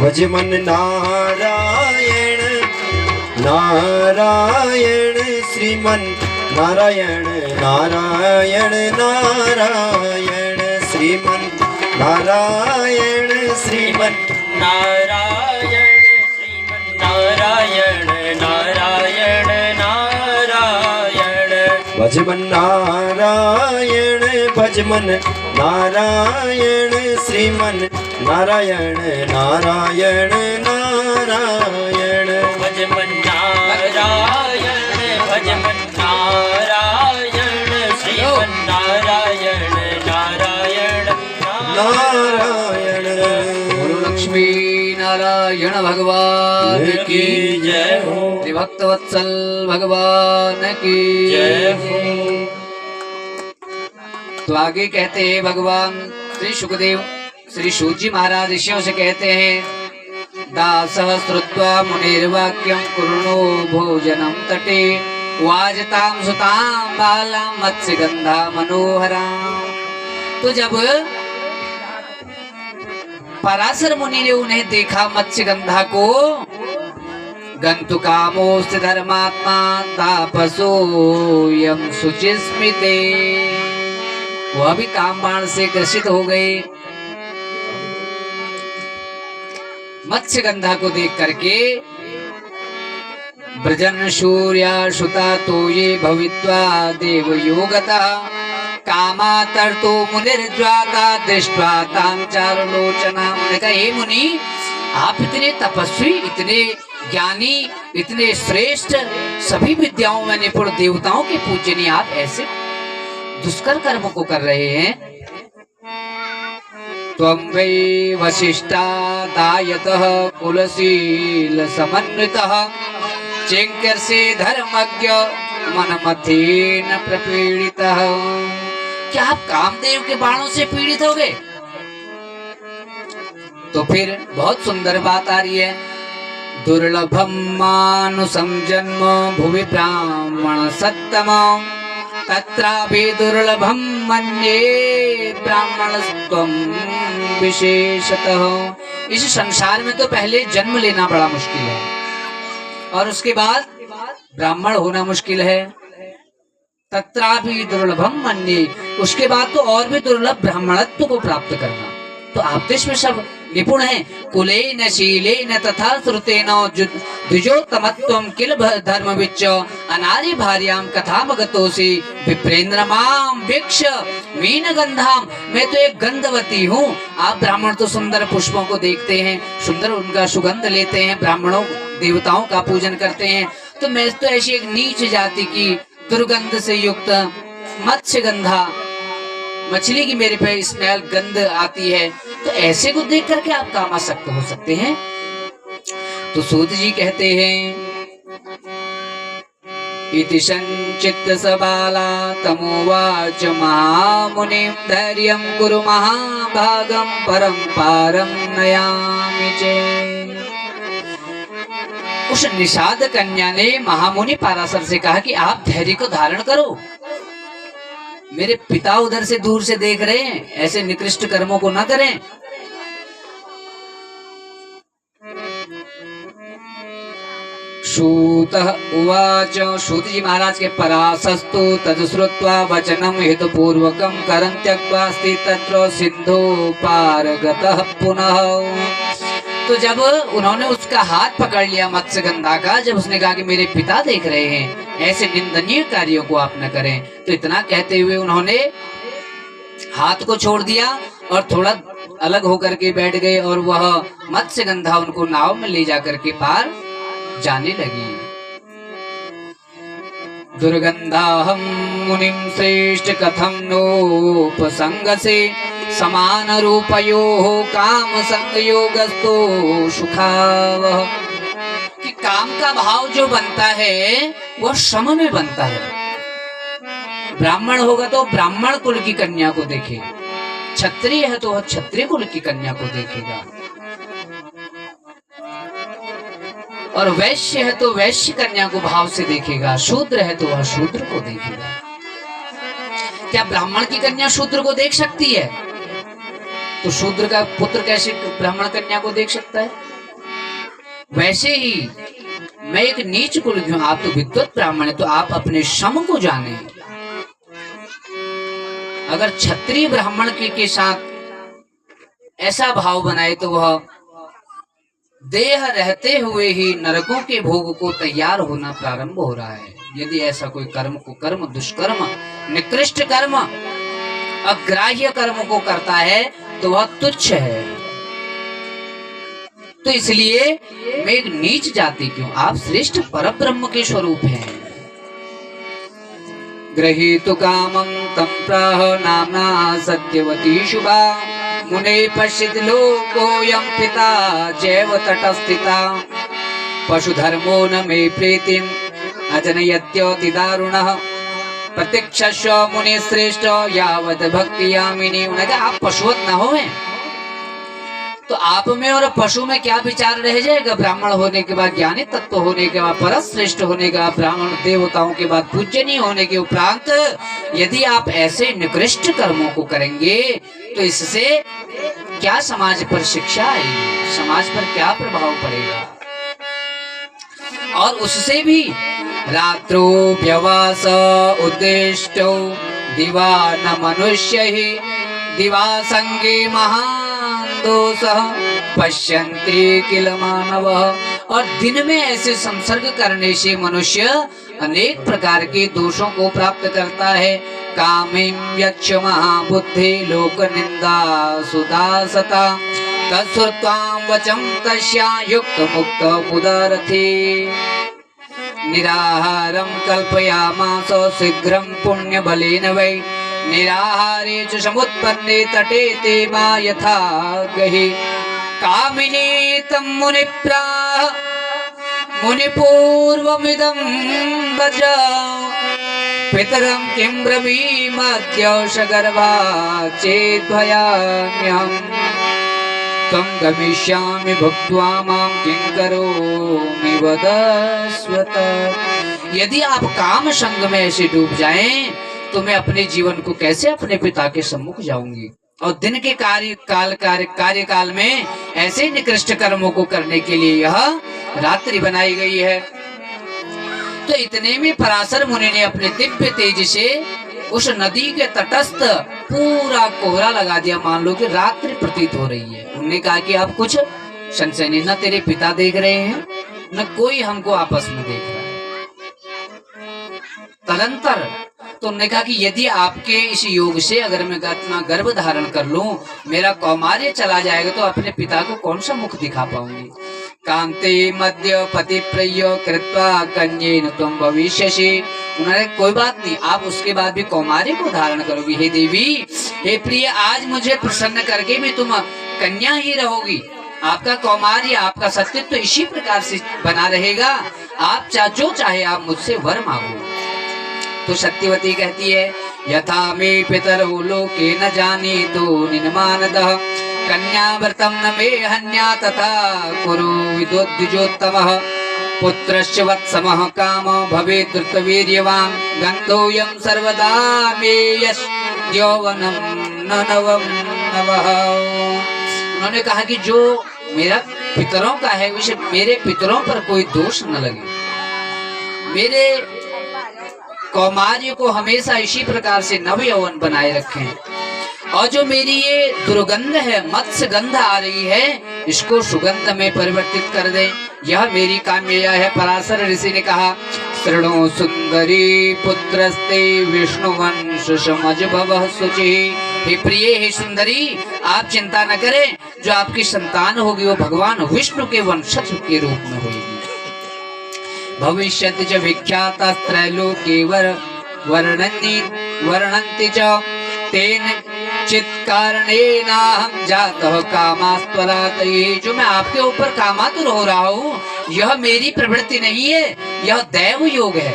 भज मन नारायण नारायण श्रीमन नारायण नारायण नारायण श्रीमन नारायण श्रीमन नारायण श्रीमन नारायण नारायण नारायण भज मन नारायण भज मन नारायण श्रीमन नारायण नारायण नारायण भज मन नारायण भज मन नारायण श्रीमन नारायण नारायण नारायण। बोलो लक्ष्मी नारायण भगवान की जय हो। भक्तवत्सल भगवान की जय हो। तो आगे कहते हैं भगवान श्री सुखदेव श्री सूत जी महाराज ऋषियों से कहते हैं दासः श्रुत्वा मुनिर्वाक्यं कुर्णो भोजनं तटे वाजतां सुतां बालां मत्स्यगंधा मनोहरां। तो जब पराशर मुनि ने उन्हें देखा मत्स्यगंधा को गंतुकामोऽस्ति धर्मात्मा तापसोऽयं शुचिस्मिते। वह भी काम बाण से ग्रसित हो गए। मत्स्यगंधा को देख करके ब्रजन सूर्या सुता तो ये भवित्वा देव योगता कामातर्तो मुनिर्ज्वाता दृष्ट्वा तां चारुलोचना। उन्होंने कहा हे मुनि आप इतने तपस्वी इतने ज्ञानी इतने श्रेष्ठ सभी विद्याओं में निपुण देवताओं के पूजनीय आप ऐसे दुष्कर कर्म को कर रहे हैं। त्वं वै वसिष्ठा दायतः कुलशील समन्वितः चिंकर्षे धर्मज्ञ मनमथेन प्रपीड़ितः। क्या आप कामदेव के बाणों से पीड़ित हो गए? तो फिर बहुत सुंदर बात आ रही है। दुर्लभम मानुषं जन्म भुवि ब्राह्मण सत्तम तत्रापि दुर्लभम मन्ये ब्राह्मणस्त्वं विशेषतः। इस संसार में तो पहले जन्म लेना बड़ा मुश्किल है और उसके बाद ब्राह्मण होना मुश्किल है। तत्रापि दुर्लभम मन्ये, उसके बाद तो और भी दुर्लभ ब्राह्मणत्व को प्राप्त करना। तो आप तो इसमें सब निपुण हैं। कुलेन शीलेन तथा श्रुतेन द्विजोत्तमत्वं किल धर्म विच्च अनारि भार्यां कथामगतोसि विप्रेन्द्र मां वीक्ष मीनगंधाम। मैं तो एक गंधवती हूँ। आप ब्राह्मण तो सुंदर पुष्पों को देखते हैं, सुंदर उनका सुगंध लेते हैं, ब्राह्मणों देवताओं का पूजन करते हैं। तो मैं तो ऐसी एक नीच जाति की दुर्गंध से युक्त मत्स्यगंधा मछली की मेरे पे स्मेल गंध आती है। तो ऐसे को देख करके आप कामासक्त हो सकते हैं। तो सूत जी कहते हैं इति संचित्य सबाला तमुवाच महामुनिं धैर्यं कुरु महाभागं परं पारं नयामि चेत्। उस निषाद कन्या ने महामुनि पराशर से कहा कि आप धैर्य को धारण करो, मेरे पिता उधर से दूर से देख रहे हैं, ऐसे निकृष्ट कर्मों को न करें। सूतः उवाच, सूत जी महाराज के पराशस्तु तदश्रुत्वा वचनं हेतुपूर्वकं करं त्यक्त्वा तत्र सिन्धो पारगतः पुनः। तो जब उन्होंने उसका हाथ पकड़ लिया मत्स्यगंधा का, जब उसने कहा कि मेरे पिता देख रहे हैं, ऐसे निंदनीय कार्यों को आप न करें, तो इतना कहते हुए उन्होंने हाथ को छोड़ दिया और थोड़ा अलग होकर के बैठ गए और वह मत्स्यगंधा उनको नाव में ले जाकर के पार जाने लगी। दुर्गंधाहं मुनिं श्रेष्ठ कथं नोपसंगसे समान रूपयोः काम संगयोगस्तो सुखावह। कि काम का भाव जो बनता है वह श्रम में बनता है। ब्राह्मण होगा तो ब्राह्मण कुल की कन्या को देखेगा, क्षत्रिय है तो वह क्षत्रिय कुल की कन्या को देखेगा, और वैश्य है तो वैश्य कन्या को भाव से देखेगा, शूद्र है तो वह शूद्र को देखेगा। क्या ब्राह्मण की कन्या शूद्र को देख सकती है? तो शूद्र का पुत्र कैसे ब्राह्मण कन्या को देख सकता है? वैसे ही मैं एक नीच कुल की हूं, आप तो विद्वत ब्राह्मण है, तो आप अपने श्रम को जाने। अगर क्षत्रिय ब्राह्मण के साथ ऐसा भाव बनाए तो वह देह रहते हुए ही नरकों के भोग को तैयार होना प्रारंभ हो रहा है। यदि ऐसा कोई कर्म को कर्म, दुष्कर्म, निकृष्ट कर्म, अग्राह्य कर्म को करता है तो वह तुच्छ है। तो इसलिए मैं एक नीच जाति क्यों, आप श्रेष्ठ परब्रह्म के स्वरूप हैं। गृहीतु कामं तं प्राह नाम्ना सत्यवती शुभा मुने पश्यति लोकोऽयं पिता जैव तटस्थिता पशुधर्मो न मे प्रीतिम् अजनयत्यति दारुणः प्रतीक्षस्व मुनि श्रेष्ठ यावत् भक्ति यामिनी। उन्होंने कहा आप पशुवत न हो, तो आप में और पशु में क्या विचार रह जाएगा? ब्राह्मण होने के बाद, ज्ञानी तत्व होने के बाद, परस श्रेष्ठ होने के बाद, ब्राह्मण देवताओं के बाद पूज्यनीय होने के उपरांत यदि आप ऐसे निकृष्ट कर्मों को करेंगे तो इससे क्या समाज पर शिक्षा आएगी, समाज पर क्या प्रभाव पड़ेगा? और उससे भी रात्रो व्यवास उद्दिष्टो दिवा न मनुष्य ही दिवा संगे महान दोषः पश्यन्ति किल मानवः। और दिन में ऐसे संसर्ग करने से मनुष्य अनेक प्रकार के दोषों को प्राप्त करता है। कामिं यच्छ महाबुद्धि लोक निंदा सुदासता तत्श्रुत्वां वचं तस्या युक्त मुक्त मुदारथी निराहारं कल्पयामास शीघ्रं पुण्य बलेन वै निराहारे च समुत्पन्ने तटे ते मा यथा गहि कामिनी तं मुनिप्राह मुनिपूर्वमिदं वच पितरं किं ब्रवीमद्य सगर्भा चेद्भयाम्यहम् त्वं गमिष्यामि भुक्त्वा मां किं करोमि वदस्वत। यदि आप काम संग में ऐसे डूब जाएं तो मैं अपने जीवन को कैसे अपने पिता के सम्मुख जाऊंगी? और दिन के कार्यकाल में ऐसे निकृष्ट कर्मों को करने के लिए यह रात्रि बनाई गई है। तो इतने में पराशर मुनि ने अपने दिव्य तेज से उस नदी के तटस्थ पूरा कोहरा लगा दिया, मान लो कि रात्रि प्रतीत हो रही है। उन्होंने कहा कि आप कुछ संशय नहीं, न तेरे पिता देख रहे हैं न कोई हमको आपस में देख रहा है। तदंतर तो उन्होंने कहा कि यदि आपके इस योग से अगर मैं अपना गर्भ धारण कर लूं, मेरा कौमार्य चला जाएगा, तो अपने पिता को कौन सा मुख दिखा पाऊंगी। कांते मध्य पति प्रिय कृत्वा कन्येन तुम भविष्यसि। उन्होंने कोई बात नहीं, आप उसके बाद भी कौमार्य को धारण करोगी। हे देवी, हे प्रिय, आज मुझे प्रसन्न करके भी तुम कन्या ही रहोगी, आपका कौमार्य, आपका सत्यत्व इसी प्रकार से बना रहेगा। आप जो चाहे आप मुझसे वर मांगो। तो सत्यवती कहती है, यथा मे पितरो लोके न जाने तो निन्मानदः कन्याव्रतं न मे हन्या तथा कुरु विद्युज्योत्तमः पुत्रस्य वत्समः काम भवेत् द्रुतवीर्यवान् गन्धोऽयं सर्वदा मे यस्य यौवनं न नवं नवः। उन्होंने कहा कि जो मेरा पितरों का है उसे मेरे पितरों पर कोई दोष न लगे, मेरे कौमार्य को हमेशा इसी प्रकार से नव यौवन बनाए रखें। और जो मेरी ये दुर्गंध है, मत्स्य गंध आ रही है, इसको सुगंध में परिवर्तित कर दें, यह मेरी काम्यया है। पराशर ऋषि ने कहा, शृणु सुंदरी पुत्रस्ते विष्णुवंश समझ भवः शुचिः। हे प्रिय, हे सुंदरी, आप चिंता न करें, जो आपकी संतान होगी वो भगवान विष्णु के वंशज के रूप में होगी। भविष्यति च विख्याता त्रैलोके वर्णन्ति च तेन चित्कारणेनाहं जातः कामास्परात्। जो मैं आपके ऊपर कामातुर हो रहा हूँ, यह मेरी प्रवृत्ति नहीं है, यह दैव योग है।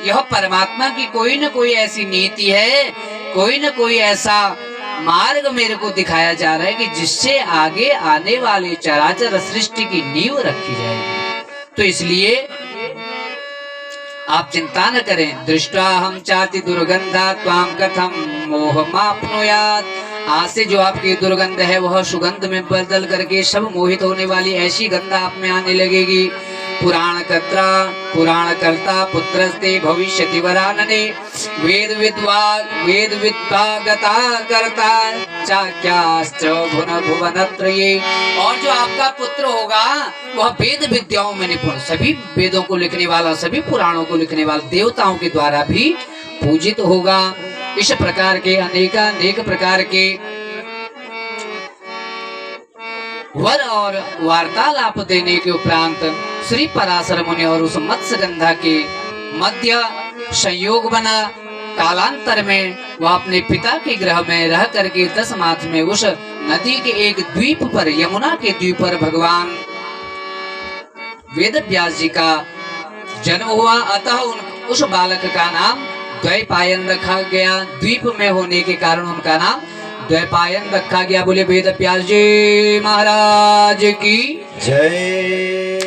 यह परमात्मा की कोई न कोई ऐसी नीति है, कोई न कोई ऐसा मार्ग मेरे को दिखाया जा रहा है कि जिससे आगे आने वाले चराचर सृष्टि की नींव रखी जाएगी। तो इसलिए आप चिंता न करें। दृष्टा हम चाति दुर्गंधा त्वाम कथम मोहमाप्नुयात्। आज से जो आपकी दुर्गंध है वह सुगंध में बदल करके सब मोहित होने वाली ऐसी गंध आप में आने लगेगी। पुराण कर्ता पुत्रस्ते भविष्यति वरानने वेद विद्वागता कर्ता चाक्याश्च भुवन भुवनत्रये। और जो आपका पुत्र होगा वह वेद विद्याओं में निपुण, सभी वेदों को लिखने वाला, सभी पुराणों को लिखने वाला, देवताओं के द्वारा भी पूजित होगा। इस प्रकार के अनेक प्रकार के वर और वार्तालाप देने के उपरांत श्री पराशर मुनि और उस मत्स्य गंधा के मध्य संयोग बना। कालांतर में वह अपने पिता के गृह में रह करके 10 मास में उस नदी के एक द्वीप पर, यमुना के द्वीप पर भगवान वेद व्यास जी का जन्म हुआ। अतः उस बालक का नाम द्वैपायन रखा गया। द्वीप में होने के कारण उनका नाम द्वैपायन रखा गया। बोले वेद व्यास जी महाराज की जय।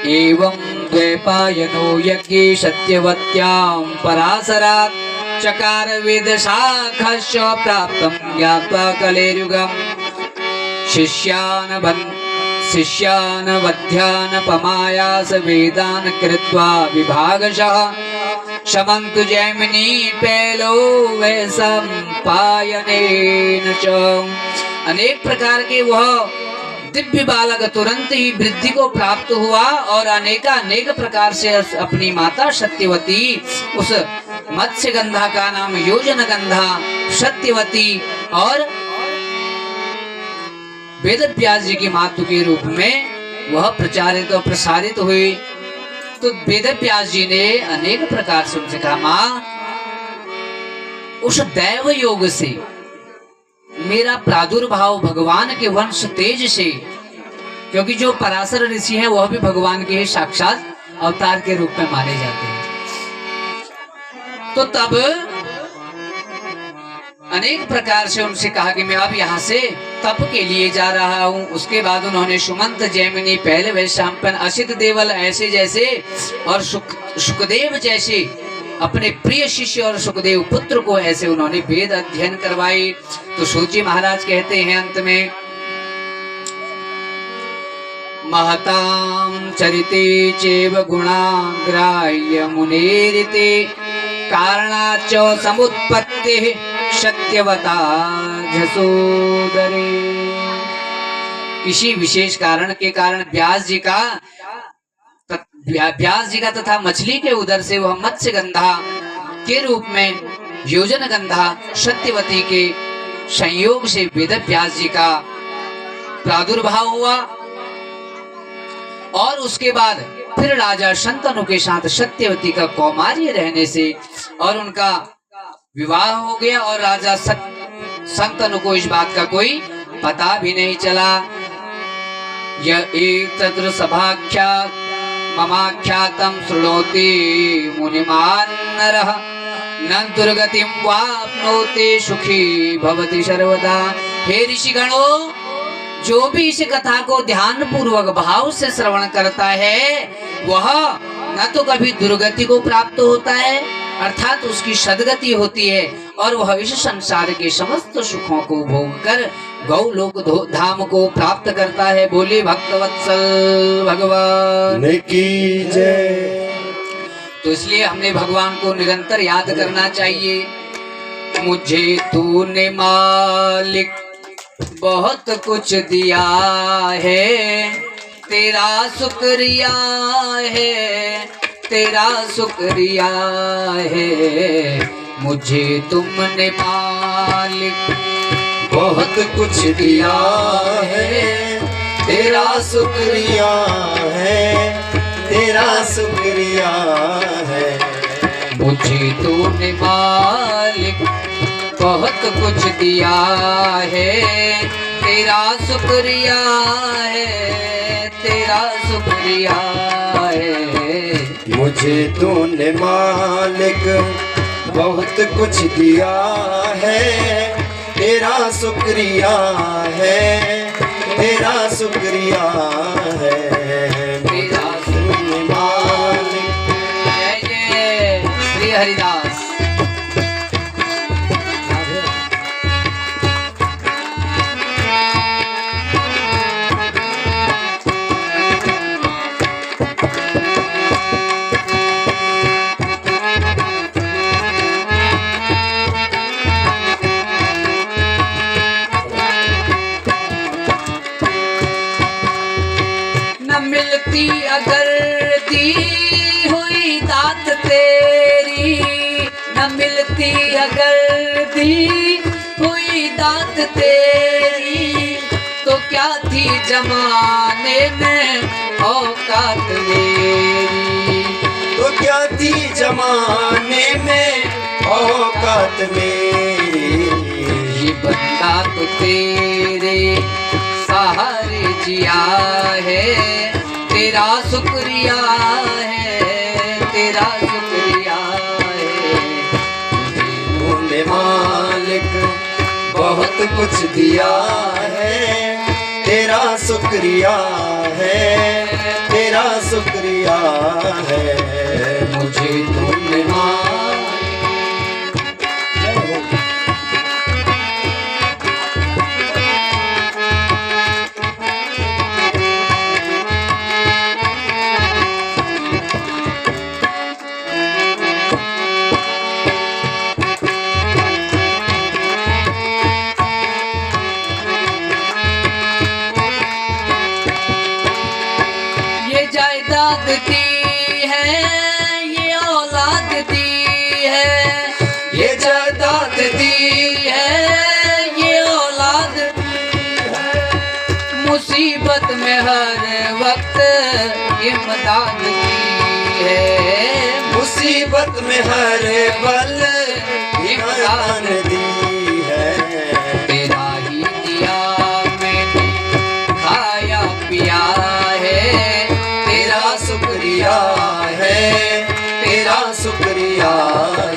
एवं द्वैपायनो यज्ञे सत्यवत्यां पराशरात् चकार वेद शाखस्य प्राप्तं ज्ञात्वा कलेयुगं शिष्यान् वध्यान् पमायास वेदान् कृत्वा विभागशः शमन्तु जैमिनी पैलो वैसं पायनेन च। अनेक प्रकार के वह दिव्य बालक तुरंत ही वृद्धि को प्राप्त हुआ और अनेक प्रकार से अपनी माता सत्यवती, उस मत्स्य गंधा का नाम योजन गंधा सत्यवती और वेद व्यास जी की मातु के रूप में वह प्रचारित और प्रसारित हुई। तो वेद व्यास जी ने अनेक प्रकार से उनसे कहा, मां, उस दैव योग से मेरा प्रादुर्भाव भगवान के वंश तेज से, क्योंकि जो पराशर ऋषि हैं वह भी भगवान के साक्षात अवतार के रूप में माने जाते हैं। तो तब अनेक प्रकार से उनसे कहा कि मैं अब यहाँ से तप के लिए जा रहा हूँ। उसके बाद उन्होंने सुमंत, जैमिनी, पहले वैशंपायन, असित देवल ऐसे जैसे और सुखदेव जैसे अपने प्रिय शिष्य और सुखदेव पुत्र को ऐसे उन्होंने वेद अध्ययन करवाई। तो सूची महाराज कहते हैं अंत में, महतां चरिते चैव गुणाग्राह्य मुनेरिते कारणाच्च समुत्पत्तिः सत्यवता झसोदरे। किसी विशेष कारण के कारण व्यास जी का तथा मछली के उदर से वह मत्स्य गंधा के रूप में योजन गंधा सत्यवती के संयोग से वेद व्यास जी का प्रादुर्भाव हुआ। और उसके बाद फिर राजा शंतनु के साथ सत्यवती का कौमार्य रहने से और उनका विवाह हो गया और राजा शंतनु को इस बात का कोई पता भी नहीं चला। यह एक तत्र सभाख्या ममाख्यातम शृणोति मुनिमान नरः न दुर्गतिम वाप्नोति सुखी भवति सर्वदा। हे ऋषिगणों, जो भी इस कथा को ध्यान पूर्वक भाव से श्रवण करता है वह न तो कभी दुर्गति को प्राप्त होता है अर्थात उसकी सदगति होती है और वह इस संसार के समस्त सुखों को भोग कर गौलोक धाम को प्राप्त करता है। बोले भक्तवत्सल भगवान की जय। तो इसलिए हमने भगवान को निरंतर याद करना चाहिए। मुझे तूने मालिक बहुत कुछ दिया है, तेरा शुक्रिया है, तेरा शुक्रिया है। मुझे तुमने मालिक बहुत कुछ दिया है, तेरा शुक्रिया है, तेरा शुक्रिया है। मुझे तूने मालिक बहुत कुछ दिया है, तेरा शुक्रिया है, तेरा शुक्रिया है। मुझे तूने मालिक बहुत कुछ दिया है, तेरा शुक्रिया है, तेरा शुक्रिया है। तेरा तूने मालिक। जय जय श्री हरिदास। मिलती अगर दी हुई दात तेरी, न मिलती अगर दी हुई दात तेरी, तो क्या थी जमाने में औकात मेरी। तो क्या थी जमाने में औकात मेरी। ये बंदा तो तेरे सहारे जिया है, तेरा शुक्रिया है, तेरा शुक्रिया है। तूने मालिक बहुत कुछ दिया है, तेरा शुक्रिया है, तेरा शुक्रिया है। मुझे तूने जायदाद दी है, ये औलाद दी है, ये जायदाद दी है, ये औलाद दी है। मुसीबत में हर वक्त इमदाद दी है, मुसीबत में हर पल इमदाद दी है। तेरा ही दिया मैंने खाया पिया है, तेरा शुक्रिया है, तेरा शुक्रिया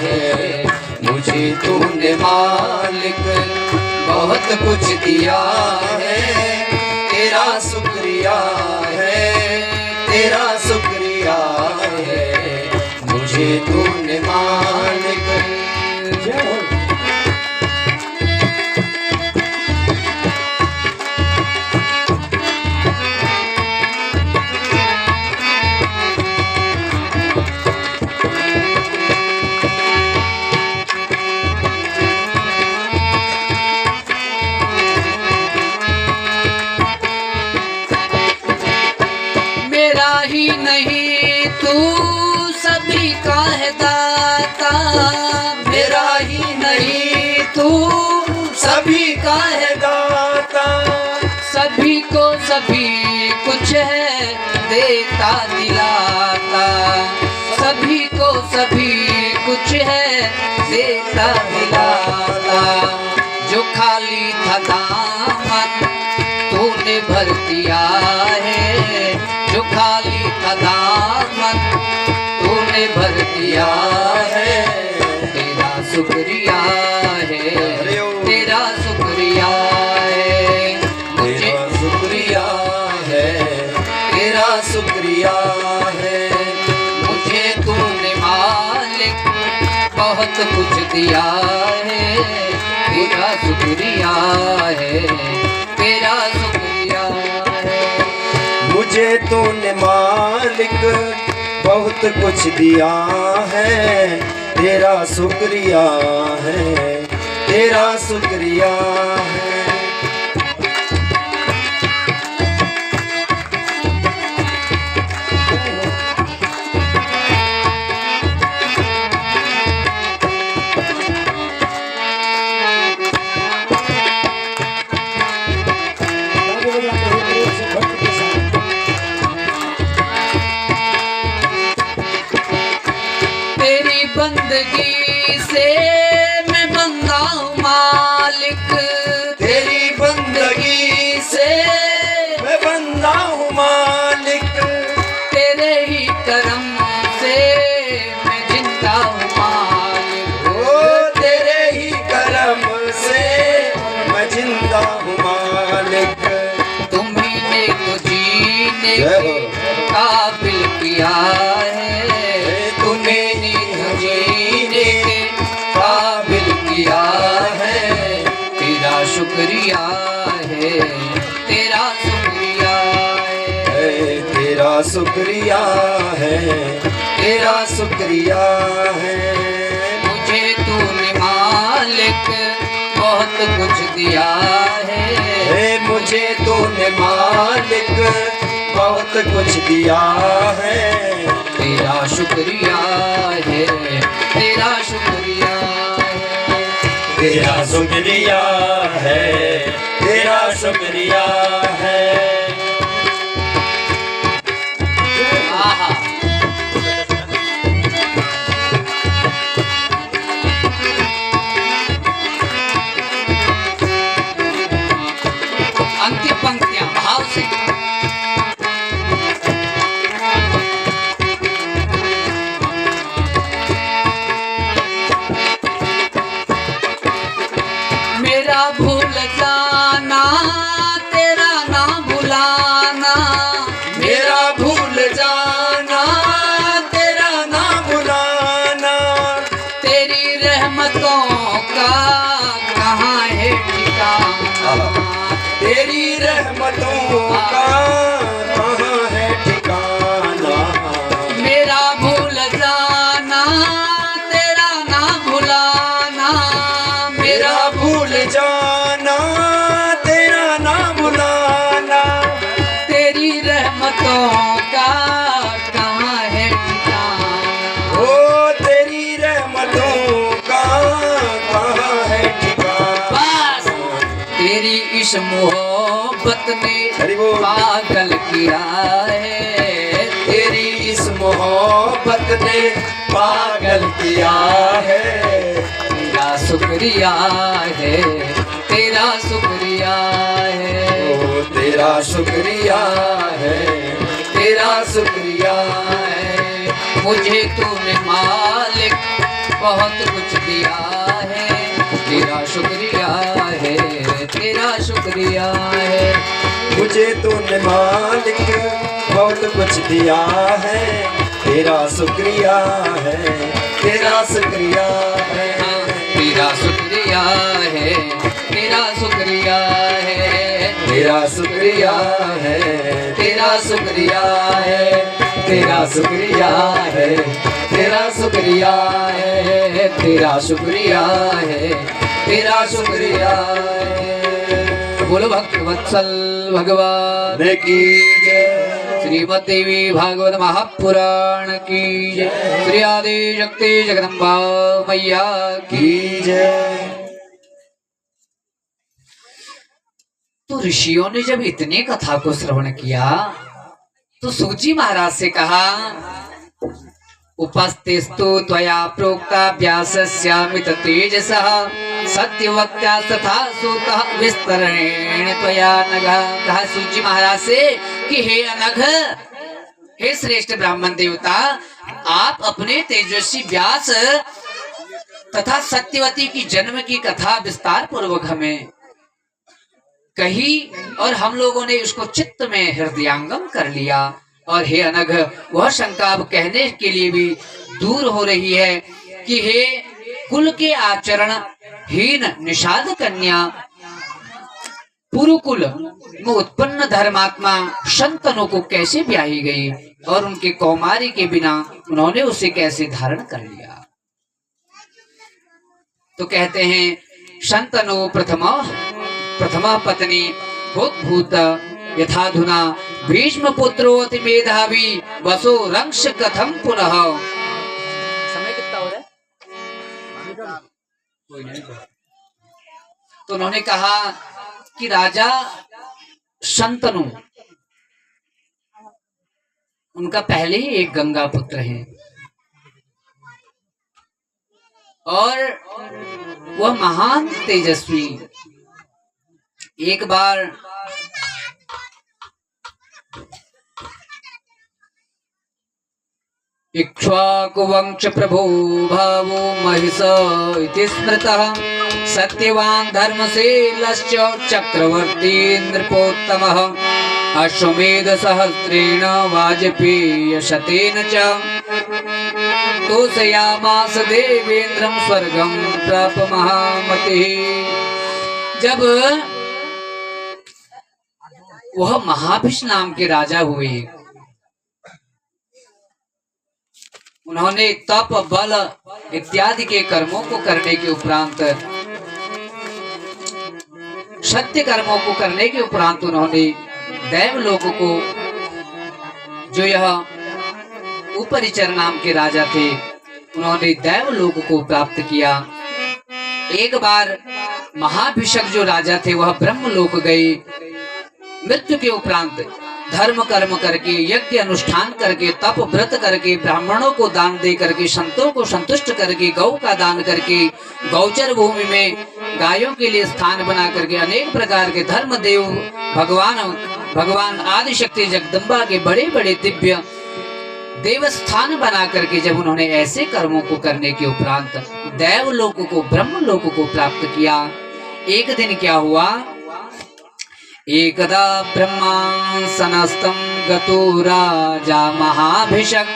है। मुझे तूने मालिक बहुत कुछ दिया है, तेरा शुक्रिया है, तेरा शुक्रिया है। मुझे तूने मालिक। ही नहीं तू सभी का है दाता, मेरा ही नहीं तू सभी का है दाता। सभी को सभी कुछ है देता दिलाता, सभी को सभी कुछ है देता दिलाता, जो खाली था दामन तूने भर दिया है, जो खाली था दामन तूने भर दिया है, तेरा शुक्रिया है, तेरा शुक्रिया है, मुझे शुक्रिया है, तेरा शुक्रिया है, मुझे तूने मालिक बहुत कुछ दिया है, तेरा शुक्रिया है, तेरा शुक्रिया है, मुझे तूने मालिक बहुत कुछ दिया है, तेरा शुक्रिया है, तेरा शुक्रिया है। तेरी बंदगी से मैं बंदा हूँ मालिक, तेरी बंदगी से मैं बंदा हूँ मालिक, तेरे ही करम से मैं जिंदा हूँ मालिक, ओ तेरे ही करम से मैं जिंदा हूँ मालिक, तुम्ही ने तो जीने जय के हो। काबिल किया है, तुम्हें ने तो जीने के काबिल किया है, तेरा शुक्रिया है, तेरा शुक्रिया है, तेरा शुक्रिया है, तेरा शुक्रिया है, मुझे तूने मालिक बहुत कुछ दिया है, मुझे तूने मालिक बहुत कुछ दिया है, तेरा शुक्रिया है, तेरा शुक्रिया है, तेरा शुक्रिया है, तेरा शुक्रिया है। आहा अंतिम पंक्तियां भाव से। मेरा भूल जाना तेरा ना भुलाना, मेरा भूल जाना तेरा ना भुलाना, तेरी रहमतों का कहाँ है ठिकाना, तेरी रहमतों का कहाँ है ठिकाना, मेरा भूल जाना तेरा ना भुलाना, मेरा भूल जाना तेरा ना भुलाना, तेरी रहमतों का कहाँ है ठिकाना, ओ तेरी रहमतों का कहाँ है ठिकाना, बस तेरी इस मोहब्बत ने हरि बोल। पागल किया है, तेरी इस मोहब्बत ने पागल किया है, तेरा शुक्रिया है, तेरा शुक्रिया है, ओ तेरा शुक्रिया है, तेरा शुक्रिया है, मुझे तूने मालिक बहुत कुछ दिया है, तेरा शुक्रिया है, तेरा शुक्रिया है, मुझे तूने मालिक बहुत कुछ दिया है, तेरा शुक्रिया है, तेरा शुक्रिया है, तेरा शुक्रिया है, तेरा शुक्रिया है, तेरा शुक्रिया है, तेरा शुक्रिया है, तेरा शुक्रिया है, तेरा शुक्रिया है, तेरा शुक्रिया है, तेरा शुक्रिया है। बोलो भक्त वत्सल भगवान की जय, श्रीमद देवी भागवत महापुराण की जय, श्री आदि शक्ति जगदम्बा मैया की। की जय। तो ऋषियों ने जब इतने कथा को श्रवण किया तो सूजी महाराज से कहा, उपस्थिस्तु त्वया प्रोक्ता व्यासस्यामित तेजसः सत्यवक्ता तथा सूतः विस्तरेण त्वया नघः। कहा सूत जी महाराज से कि हे अनघ, हे श्रेष्ठ ब्राह्मण देवता, आप अपने तेजस्वी व्यास तथा सत्यवती की जन्म की कथा विस्तार पूर्वक हमें कही और हम लोगों ने उसको चित्त में हृदयांगम कर लिया। और हे अनघ, वह शंका अब कहने के लिए भी दूर हो रही है कि हे कुल के आचरण हीन निषाद कन्या, पुरुकुल में उत्पन्न धर्मात्मा शंतनु को कैसे ब्याही गई और उनके कौमारी के बिना उन्होंने उसे कैसे धारण कर लिया। तो कहते हैं शंतनु प्रथमा पत्नी भूत यथाधुना भीष्म पुत्रो अति मेधावी वसो रंश कथम पुनः। समय कितना हो रहा है? कोई नहीं। तो उन्होंने कहा कि राजा शंतनु, उनका पहले ही एक गंगा पुत्र है और वह महान तेजस्वी। एक बार इक्ष्वाकुवंश प्रभो भावो महिष इति स्मृतः सत्यवान धर्मशीलश्च चक्रवर्ती नृपोत्तमः अश्वमेध सहस्रेण वाजपेय शतेन च तोषयामास देवेन्द्रं स्वर्गं प्राप महामतिः। जब वह महाभिष नाम के राजा हुए, उन्होंने तप बल इत्यादि के कर्मों को करने के उपरांत, सत्य कर्मों को करने के उपरांत उन्होंने दैवलोक को, जो यह उपरिचर नाम के राजा थे, उन्होंने दैवलोक को प्राप्त किया। एक बार महाभिषक जो राजा थे वह ब्रह्मलोक गए। मृत्यु के उपरांत धर्म कर्म करके, यज्ञ अनुष्ठान करके, तप व्रत करके, ब्राह्मणों को दान दे करके, संतों को संतुष्ट करके, गौ का दान करके, गौचर भूमि में गायों के लिए स्थान बना करके, अनेक प्रकार के धर्म देव भगवान आदि शक्ति जगदम्बा के बड़े बड़े दिव्य देवस्थान बना करके जब उन्होंने ऐसे कर्मों को करने के उपरांत देवलोक को, ब्रह्मलोक को प्राप्त किया। एक दिन क्या हुआ, एकदा ब्रह्मासनस्थं गतो राजा महाभिषक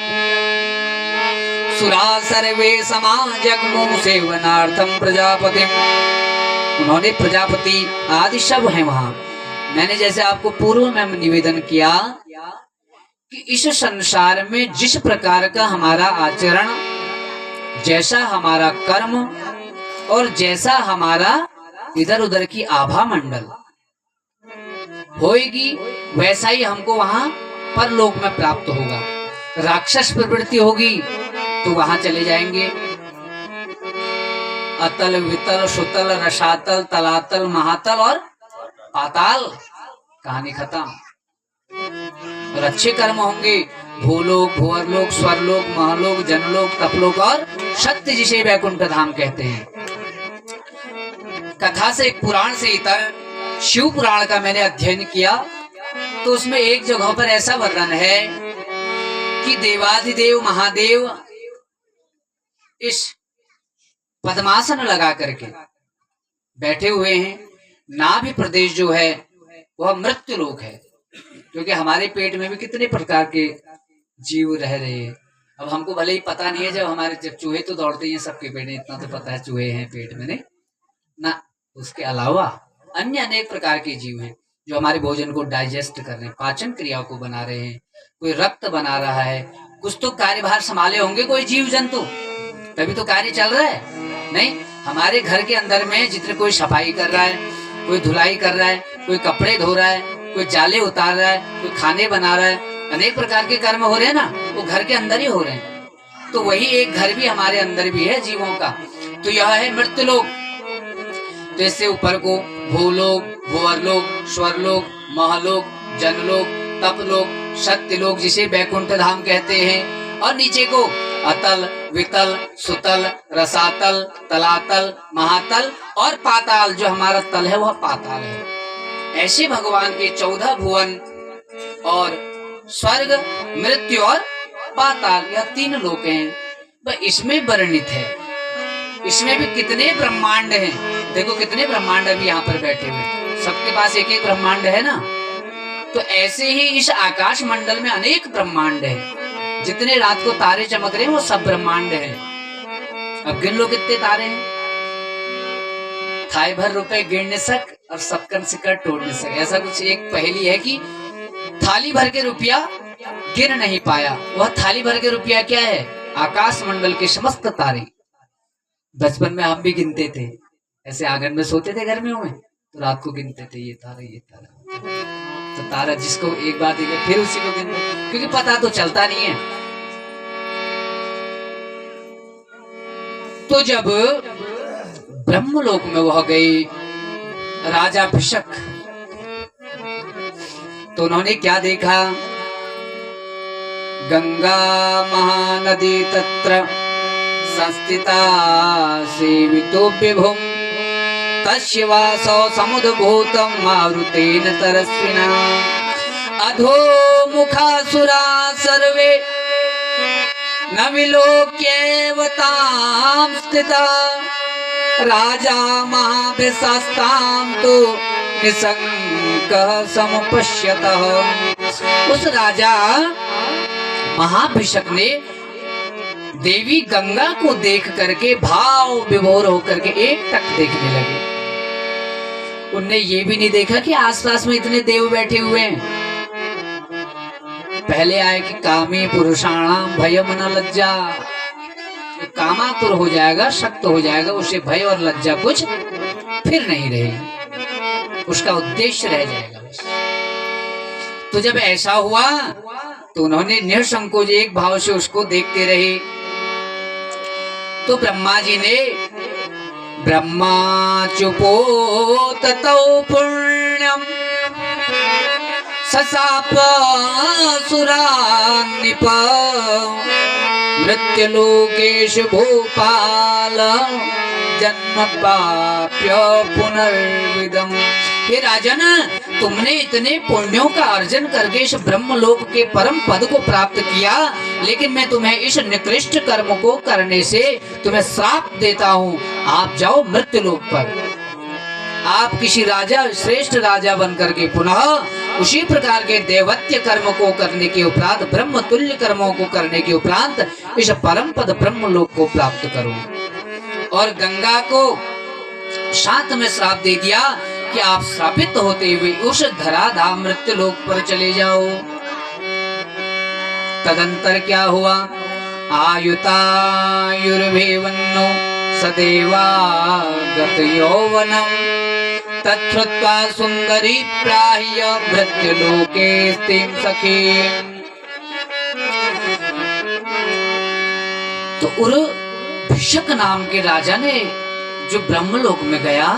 सुरा सर्वे समाजग्मु सेवनार्थम प्रजापति। उन्होंने प्रजापति आदि सब हैं वहां। मैंने जैसे आपको पूर्व में निवेदन किया कि इस संसार में जिस प्रकार का हमारा आचरण, जैसा हमारा कर्म और जैसा हमारा इधर उधर की आभा मंडल होएगी, वैसा ही हमको वहां परलोक में प्राप्त होगा। राक्षस प्रवृत्ति होगी तो वहां चले जाएंगे। अतल वितल सुतल रसातल तलातल महातल और पाताल, कहानी खत्म। और अच्छे कर्म होंगे, भूलोक भुवरलोक स्वरलोक महलोक जनलोक तपलोक और सत्य, जिसे वैकुंठ धाम कहते हैं। कथा से, पुराण से इतर शिव पुराण का मैंने अध्ययन किया तो उसमें एक जगह पर ऐसा वर्णन है कि देवाधिदेव महादेव इस पद्मासन लगा करके बैठे हुए हैं। नाभि प्रदेश जो है वह मृत्यु लोक है, क्योंकि हमारे पेट में भी कितने प्रकार के जीव रह रहे हैं। अब हमको भले ही पता नहीं है, जब चूहे तो दौड़ते हैं सबके पेट में, इतना तो पता है चूहे हैं पेट में, नहीं ना। उसके अलावा अन्य अनेक प्रकार के जीव हैं जो हमारे भोजन को डाइजेस्ट कर रहे हैं, पाचन क्रिया को बना रहे हैं। कोई रक्त बना रहा है, कुछ तो कार्यभार संभाले होंगे कोई जीव जंतु, तभी तो कार्य चल रहा है। नहीं, हमारे घर के अंदर में जितने कोई सफाई कर रहा है, कोई धुलाई कर रहा है, कोई कपड़े धो रहा है, कोई जाले उतार रहा है, कोई खाने बना रहा है, अनेक प्रकार के कर्म हो रहे हैं ना, वो घर के अंदर ही हो रहे हैं। तो वही एक घर भी हमारे अंदर भी है जीवों का। तो यह है मृत्युलोक। तो इससे ऊपर को भूलोक भुवरलोक स्वरलोक महलोक जनलोक तपलोक सत्यलोक, जिसे वैकुंठ धाम कहते हैं, और नीचे को अतल, वितल, सुतल, रसातल, तलातल, महातल और पाताल। जो हमारा तल है वह पाताल है। ऐसे भगवान के 14 भुवन और स्वर्ग, मृत्यु और पाताल, यह 3 लोक हैं। वह इसमें वर्णित है। इसमें भी कितने ब्रह्मांड हैं। देखो कितने ब्रह्मांड अभी यहाँ पर बैठे हुए, सबके पास एक एक ब्रह्मांड है ना। तो ऐसे ही इस आकाश मंडल में अनेक ब्रह्मांड है। जितने रात को तारे चमक रहे हैं वो सब ब्रह्मांड है। अब गिन लो कितने तारे हैं। थाई भर रुपए गिनने सक और सबकन सिक्कर तोड़ने सक। ऐसा कुछ एक पहेली है कि थाली भर के रुपया गिन नहीं पाया। वह थाली भर के रुपया क्या है? आकाश मंडल के समस्त तारे। बचपन में हम भी गिनते थे, ऐसे आंगन में सोते थे गर्मियों में, तो रात को गिनते थे ये तारा ये तारा। तो तारा जिसको एक बार देखे फिर उसी को गिनते, क्योंकि पता तो चलता नहीं है। तो जब ब्रह्मलोक में वह गई राजा भिषक, तो उन्होंने क्या देखा? गंगा महानदी तत्र संस्थिता सेवितो विभुम तस्य वासो समुद्भूतं मारुतेन तरस्विना अधो मुखासुरा सर्वे न विलोक्येव तां स्थिता राजा महाभिषस्तां तु निसंकः समुपश्यतः। उस राजा महाभिषक ने देवी गंगा को देख करके भाव विभोर होकर के एक टक देखने लगे। उनने ये भी नहीं देखा कि आसपास में इतने देव बैठे हुए हैं। पहले आए कि कामी पुरुषाणाम भयम न लज्जा। कामातुर हो जाएगा, शक्त हो जाएगा, उसे भय और लज्जा कुछ फिर नहीं रहेगी, उसका उद्देश्य रह जाएगा बस। तो जब ऐसा हुआ तो उन्होंने निसंकोच एक भाव से उसको देखते रहे। तो ब्रह्मा जी ने ब्रह्मा चुपो ततो पुण्यम ससाप सुरान्निप मृत्युलोकेश भूपाल जन्म पाप्य पुनर्विदम। हे राजन, तुमने इतने पुण्यों का अर्जन करके इस ब्रह्मलोक के परम पद को प्राप्त किया, लेकिन मैं तुम्हें इस निकृष्ट कर्म को करने से तुम्हें श्राप देता हूँ। आप जाओ मृत्युलोक पर। आप किसी राजा, श्रेष्ठ राजा बनकर के पुनः उसी प्रकार के देवत्य कर्म को करने के उपरांत, ब्रह्म तुल्य कर्मों को करने के उपरांत इस परम पद ब्रह्मलोक को प्राप्त करो। और गंगा को साथ में श्राप दे दिया कि आप श्रापित होते हुए उस धराधाम मृत्युलोक पर चले जाओ। तदंतर क्या हुआ? आयुतायुर्भेवन्नो सदेवागत यौवनम तच्छ्रुत्वा सुंदरी प्राह्य मृत्युलोके स्थिं सखी। तो भिषक नाम के राजा ने जो ब्रह्मलोक में गया,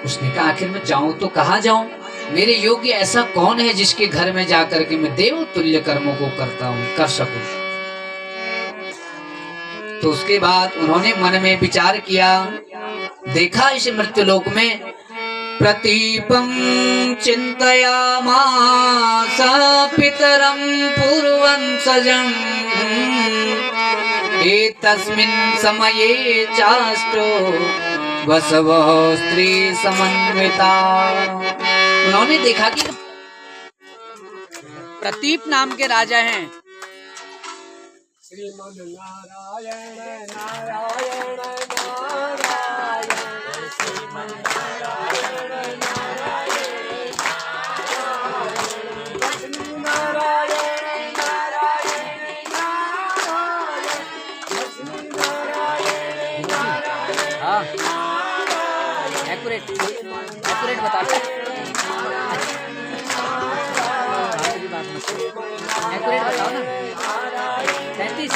उसने कहा आखिर मैं जाऊं तो कहाँ जाऊं? मेरे योग्य ऐसा कौन है जिसके घर में जाकर के मैं देव तुल्य कर्मों को कर सकूं? तो उसके बाद उन्होंने मन में विचार किया, देखा इस मृत्युलोक में प्रतीपम चिंतयामास पितरम पूर्वंसजं एतस्मिन् समये चाष्टो वसवः स्त्री समन्विता। उन्होंने देखा कि प्रतीप नाम के राजा हैं। श्रीमद् नारायण नारायण नारायण श्रीमद् नारायण नारायण नारायण नारायण नारायण एक्यूरेट बता एक्यूरेट बताओ ना। 33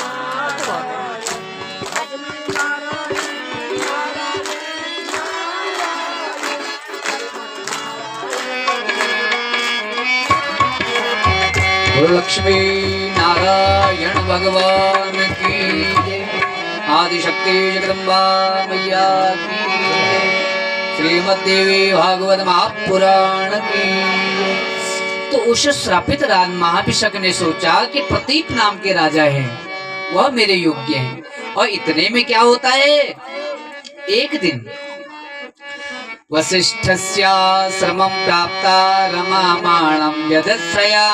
बोलो लक्ष्मी नारायण भगवान की जय। आदिशक्ति जगदम्बा मैया की जय। श्रीमद्देवी भागवत महापुराण की जय। तो उस श्रापित राज महाभिषक ने सोचा कि प्रतीप नाम के राजा हैं, वह मेरे योग्य हैं। और इतने में क्या होता है, एक दिन वसिष्ठस्याश्रमं प्राप्ता रमामाणं यदश्रया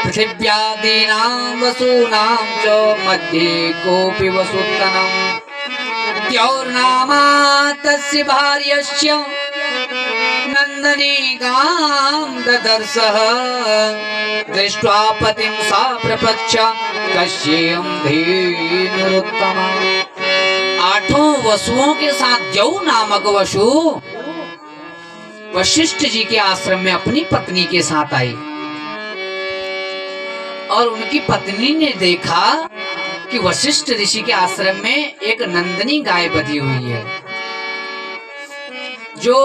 पृथिव्यादीनां वसूनां च मध्ये कोऽपि वसुत्तमम् द्यौर्नामा तस्य भार्यस्य नन्दनीकां ददर्शः दृष्ट्वा पतिं सा प्रपच्छ कस्येयं धेनुरुत्तमा। आठों वसुओं के साथ द्यौ नामक वसु वशिष्ठ जी के आश्रम में अपनी पत्नी के साथ आई और उनकी पत्नी ने देखा कि वशिष्ठ ऋषि के आश्रम में एक नंदनी गाय बधी हुई है, जो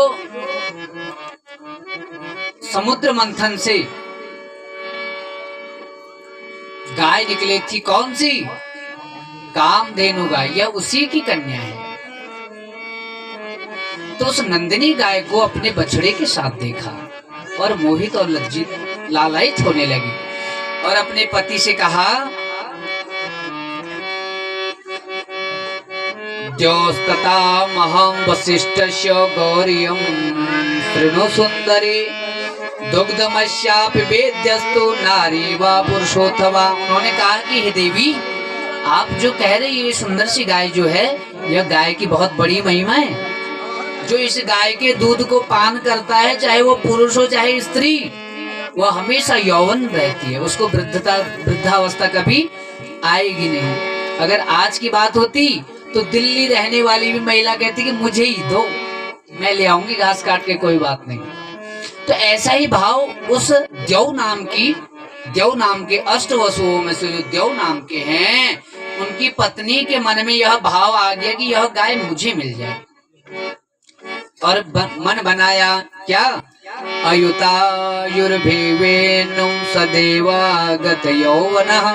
समुद्र मंथन से गाय निकली थी। कौन सी? कामधेनु गाय, यह उसी की कन्या है। तो उस नंदिनी गाय को अपने बछड़े के साथ देखा और मोहित और लज्जित लालायित होने लगी और अपने पति से कहा, द्योस्तता महं वसिष्ठस्य गौरियं शृणु सुंदरी दुग्धमस्यापि वेद्यस्तु नारी वा पुरुषोऽथवा। उन्होंने कहा कि हे देवी, आप जो कह रही है ये सुंदर सी गाय जो है, यह गाय की बहुत बड़ी महिमा है। जो इस गाय के दूध को पान करता है, चाहे वो पुरुष हो चाहे स्त्री, वह हमेशा यौवन रहती है, उसको वृद्धावस्था कभी आएगी नहीं। अगर आज की बात होती तो दिल्ली रहने वाली भी महिला कहती कि मुझे ही दो, मैं ले आऊंगी घास काट के, कोई बात नहीं। तो ऐसा ही भाव उस द्यौ नाम के अष्ट वसुओं में से जो द्यौ नाम के हैं, उनकी पत्नी के मन में यह भाव आ गया कि यह गाय मुझे मिल जाए। और मन बनाया क्या, अयुतायुर्भेवेनुं सदेवागत यौवनः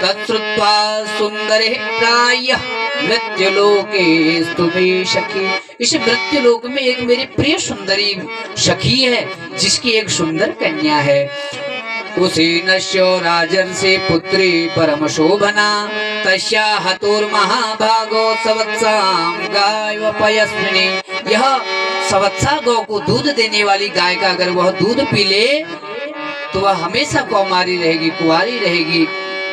तत्श्रुत्वा सुंदरे प्रायः मृत्युलोके स्तुमे सखी। इस मृत्युलोक में एक मेरी प्रिय सुंदरी सखी है, जिसकी एक सुंदर कन्या है। उसी नश्यो राजर्षि पुत्री परम शोभना तस्या हतुर्महाभागो सवत्सां गायवपयस्विनी। यह सवत्सा गौ को दूध देने वाली गाय का अगर वह दूध पी ले तो वह हमेशा कौमारी रहेगी, कुंवारी रहेगी,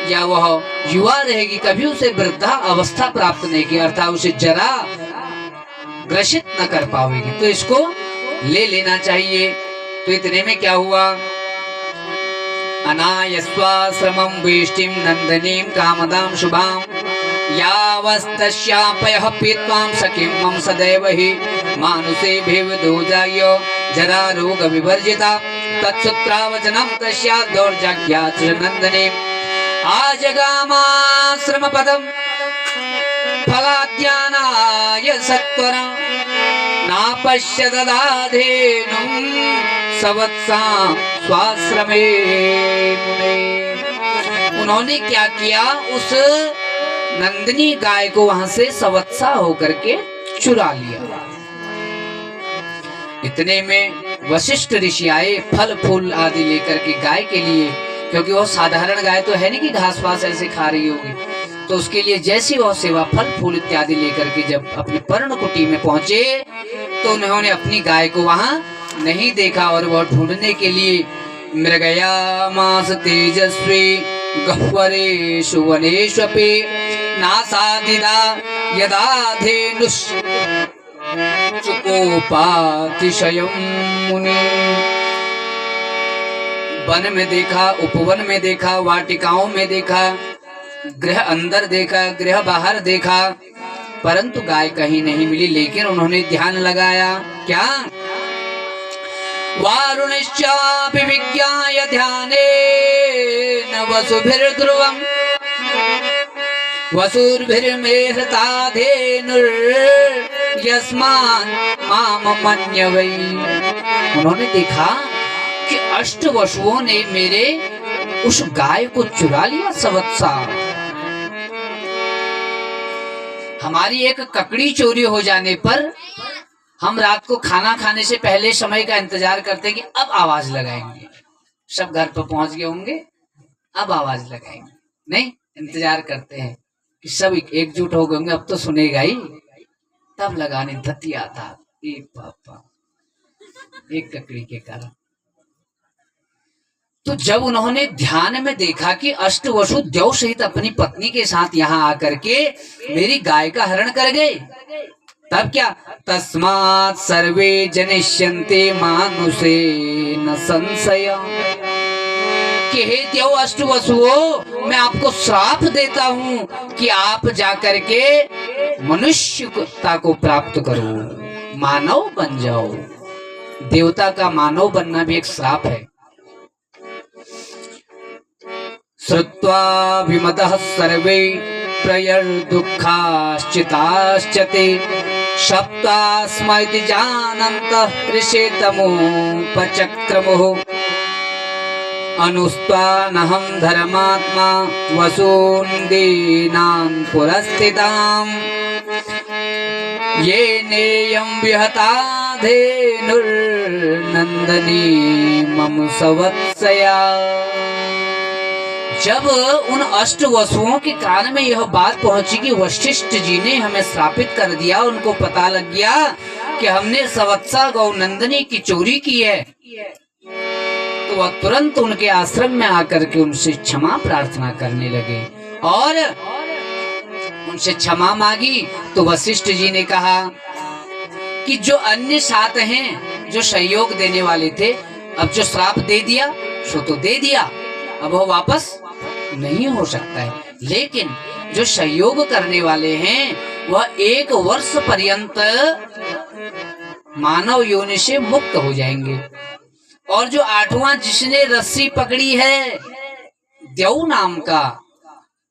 या वह युवा रहेगी, कभी उसे वृद्धा अवस्था प्राप्त नहीं की, अर्थात उसे जरा ग्रसित न कर पाएगी। तो इसको ले लेना चाहिए। तो इतने में क्या हुआ, अनायस्वाश्रमं वेष्टिं नंदनीं कामदां शुभां यावस्तस्यापयः पीत्वां सखीं मम सदैव हि मानुषे भेवदोजाय जरा रोग विवर्जिता तत्सूत्रावचनं तस्या दौर्जन्यात् नंदनीं आजगामाश्रम पदं फलाद्यानाय सत्वरं नापश्य ददाधेनुं सवत्सां स्वाश्रमे मुने। उन्होंने क्या किया, उस नंदिनी गाय को वहां से सवत्सा होकर के चुरा लिया। इतने में वशिष्ठ ऋषि आए फल फूल आदि लेकर के गाय के लिए, क्योंकि वो साधारण गाय तो है नहीं कि घास फास ऐसे खा रही होगी। तो उसके लिए जैसी वह सेवा फल फूल इत्यादि लेकर के जब अपनी पर्णकुटी में पहुंचे तो उन्होंने अपनी गाय को वहां नहीं देखा और वह ढूंढने के लिए मृगया मास तेजस्वी गह्वरेषु वनेष्वपि नासादिदा यदा धेनुष चुकोपातिशयं मुनि। वन में देखा, उपवन में देखा, वाटिकाओं में देखा, गृह अंदर देखा, गृह बाहर देखा, परंतु गाय कहीं नहीं मिली। लेकिन उन्होंने ध्यान लगाया क्या, वारुणश्चापि विज्ञाय ध्यानेन वसुभिर्ध्रुवम् वसुर्भिर्मेहता धेनुर्यस्मान् माम मन्यवै। उन्होंने देखा कि अष्ट वसुओं ने मेरे उस गाय को चुरा लिया संवत्सा। हमारी एक ककड़ी चोरी हो जाने पर हम रात को खाना खाने से पहले समय का इंतजार करते हैं कि अब आवाज लगाएंगे, सब घर पर पहुंच गए होंगे, अब आवाज लगाएंगे। नहीं, इंतजार करते हैं कि सब एकजुट हो गए होंगे, अब तो सुनेगा ही, तब लगाने धतिया था। एक पापा, एक ककड़ी के कारण। तो जब उन्होंने ध्यान में देखा कि अष्टवसु देव सहित अपनी पत्नी के साथ यहाँ आकर के मेरी गाय का हरण कर गए, तब क्या, तस्मात् सर्वे जनिष्यन्ते मानुषे न संशय, कि हे देव अष्टवसुओं, मैं आपको श्राप देता हूँ कि आप जाकर के मनुष्यता को प्राप्त करो, मानव बन जाओ। देवता का मानव बनना भी एक श्राप है। श्रुत्वा विमतः सर्वे प्रयर्दुःखाश्चिताश्चते, सप्तास्मैति जानन्तः ऋषेतमोपचक्रमुः, अनुस्त्वानहं धर्मात्मा वसून् दीनान् पुरस्थिताम्, ये नेयं विहता धेनुर्नन्दनी मम सवत्सया। जब उन अष्ट वसुओं के कान में यह बात पहुंची कि वशिष्ठ जी ने हमें श्रापित कर दिया, उनको पता लग गया कि हमने सवत्सा गौ नंदनी की चोरी की है, तो वह तुरंत उनके आश्रम में आकर के उनसे क्षमा प्रार्थना करने लगे और उनसे क्षमा मांगी। तो वशिष्ठ जी ने कहा कि जो अन्य सात हैं, जो सहयोग देने वाले थे, अब जो श्राप दे दिया सो तो दे दिया, अब वो वापस नहीं हो सकता है, लेकिन जो सहयोग करने वाले हैं वह 1 वर्ष पर्यंत मानव योनि से मुक्त हो जाएंगे। और जो 8वां जिसने रस्सी पकड़ी है देव नाम का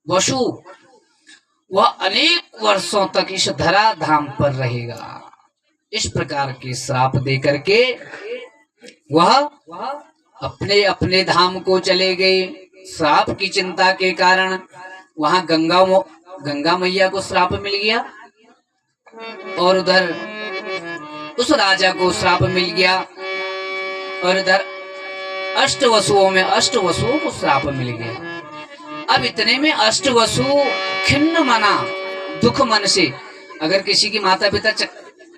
वसु, वह अनेक वर्षों तक इस धरा धाम पर रहेगा। इस प्रकार के श्राप देकर के वह अपने अपने धाम को चले गए। श्राप की चिंता के कारण वहां गंगा मैया को श्राप मिल गया और उधर उस राजा को श्राप मिल गया और इधर अष्टवसुओं में अष्टवसुओं को श्राप मिल गया। अब इतने में अष्टवसु खिन्न मना, दुख मन से, अगर किसी की माता पिता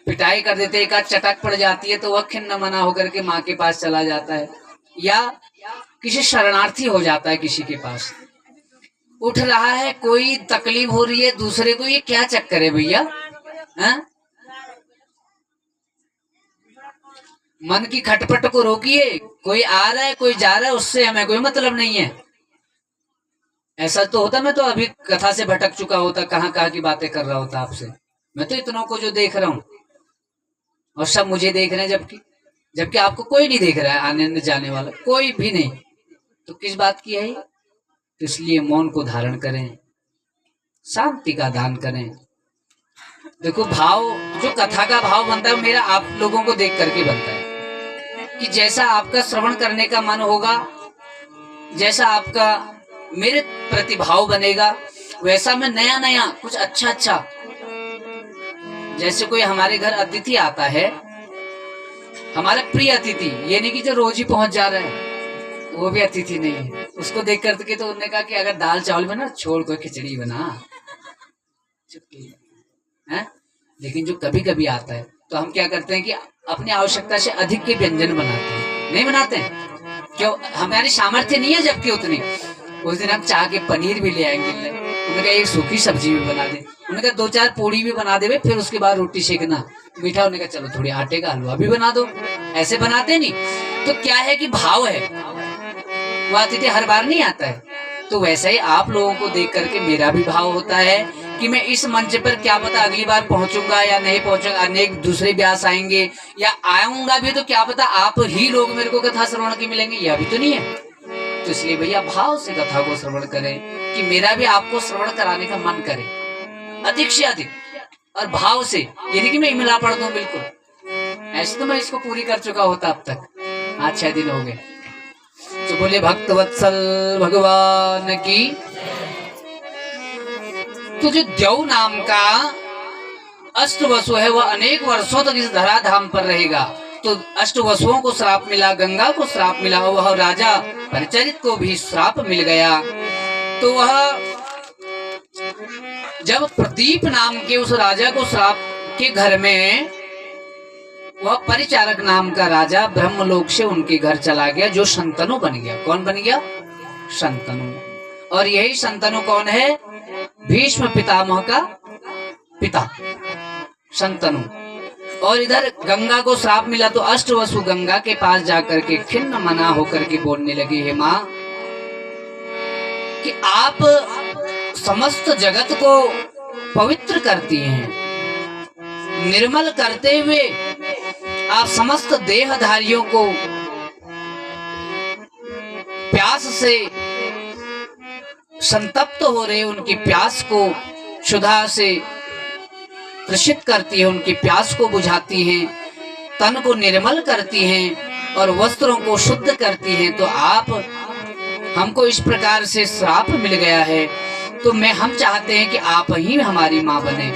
पिटाई कर देते, एक आध चटक पड़ जाती है तो वह खिन्न मना होकर के माँ के पास चला जाता है, या किसी शरणार्थी हो जाता है किसी के पास। उठ रहा है, कोई तकलीफ हो रही है दूसरे को, ये क्या चक्कर है भैया, मन की खटपट को रोकिए। कोई आ रहा है, कोई जा रहा है, उससे हमें कोई मतलब नहीं है। ऐसा तो होता, मैं तो अभी कथा से भटक चुका होता, कहाँ कहाँ की बातें कर रहा होता आपसे। मैं तो इतनों को जो देख रहा हूं और सब मुझे देख रहे हैं, जबकि आपको कोई नहीं देख रहा है, आने जाने वाला कोई भी नहीं, तो किस बात की है? तो इसलिए मौन को धारण करें, शांति का दान करें। देखो, भाव जो कथा का भाव बनता है मेरा आप लोगों को देख करके बनता है कि जैसा आपका श्रवण करने का मन होगा, जैसा आपका मेरे प्रति भाव बनेगा, वैसा मैं नया नया कुछ अच्छा, जैसे कोई हमारे घर अतिथि आता है, हमारा प्रिय अतिथि, ये नहीं कि जो रोज ही पहुंच जा रहा है, वो भी अतिथि नहीं है। उसको देख करके तो उन्होंने कहा कि अगर दाल चावल बना, छोड़ कोई खिचड़ी बना, चुपकी है। लेकिन जो कभी कभी आता है तो हम क्या करते हैं कि अपनी आवश्यकता से अधिक के व्यंजन बनाते हैं, नहीं बनाते हैं क्यों? हमारी सामर्थ्य नहीं है जबकि उतनी। उस दिन हम चाह के पनीर भी ले आएंगे, उन्होंने कहा एक सूखी सब्जी भी बना दे, उन्होंने कहा 2-4 पूड़ी भी बना दे, फिर उसके बाद रोटी सेकना, मीठा होने का चलो थोड़ी आटे का हलवा भी बना दो। ऐसे बनाते नहीं। तो क्या है कि भाव है, वो अतिथि हर बार नहीं आता है। तो वैसे ही आप लोगों को देख करके मेरा भी भाव होता है कि मैं इस मंच पर क्या पता अगली बार पहुंचूंगा या नहीं पहुंचूंगा, अनेक दूसरे व्यास आएंगे या आऊंगा भी तो क्या पता आप ही लोग मेरे को कथा श्रवण की मिलेंगे, यह भी तो नहीं है। तो इसलिए भैया भाव से कथा को श्रवण करें कि मेरा भी आपको श्रवण कराने का मन करे, अधिक से अधिक, और भाव से, यानी कि मैं मिला पढ़ दूं बिल्कुल। ऐसे तो मैं इसको पूरी कर चुका होता अब तक, आज 6 दिन हो गए। बोले भक्तवत्सल भगवान की। तो जो देव नाम का अष्टवसु है वह अनेक वर्षों तक इस धराधाम पर रहेगा। तो अष्टवसुओं को श्राप मिला, गंगा को श्राप मिला, वह राजा परिचरित को भी श्राप मिल गया। तो वह जब प्रदीप नाम के उस राजा को श्राप के घर में वह परिचारक नाम का राजा ब्रह्मलोक से उनके घर चला गया, जो शंतनु बन गया। कौन बन गया? शंतनु। और यही शंतनु कौन है? भीष्म पितामह का पिता शंतनु। और इधर गंगा को श्राप मिला तो अष्टवसु गंगा के पास जाकर के खिन्न मना होकर के बोलने लगे, हे मां कि आप समस्त जगत को पवित्र करती हैं, निर्मल करते हुए आप समस्त देहधारियों को प्यास से संतप्त हो रहे, उनकी प्यास को क्षुधा से त्रसित करती है, उनकी प्यास को बुझाती हैं, तन को निर्मल करती हैं और वस्त्रों को शुद्ध करती हैं। तो आप हमको इस प्रकार से श्राप मिल गया है, तो हम चाहते हैं कि आप ही हमारी मां बने।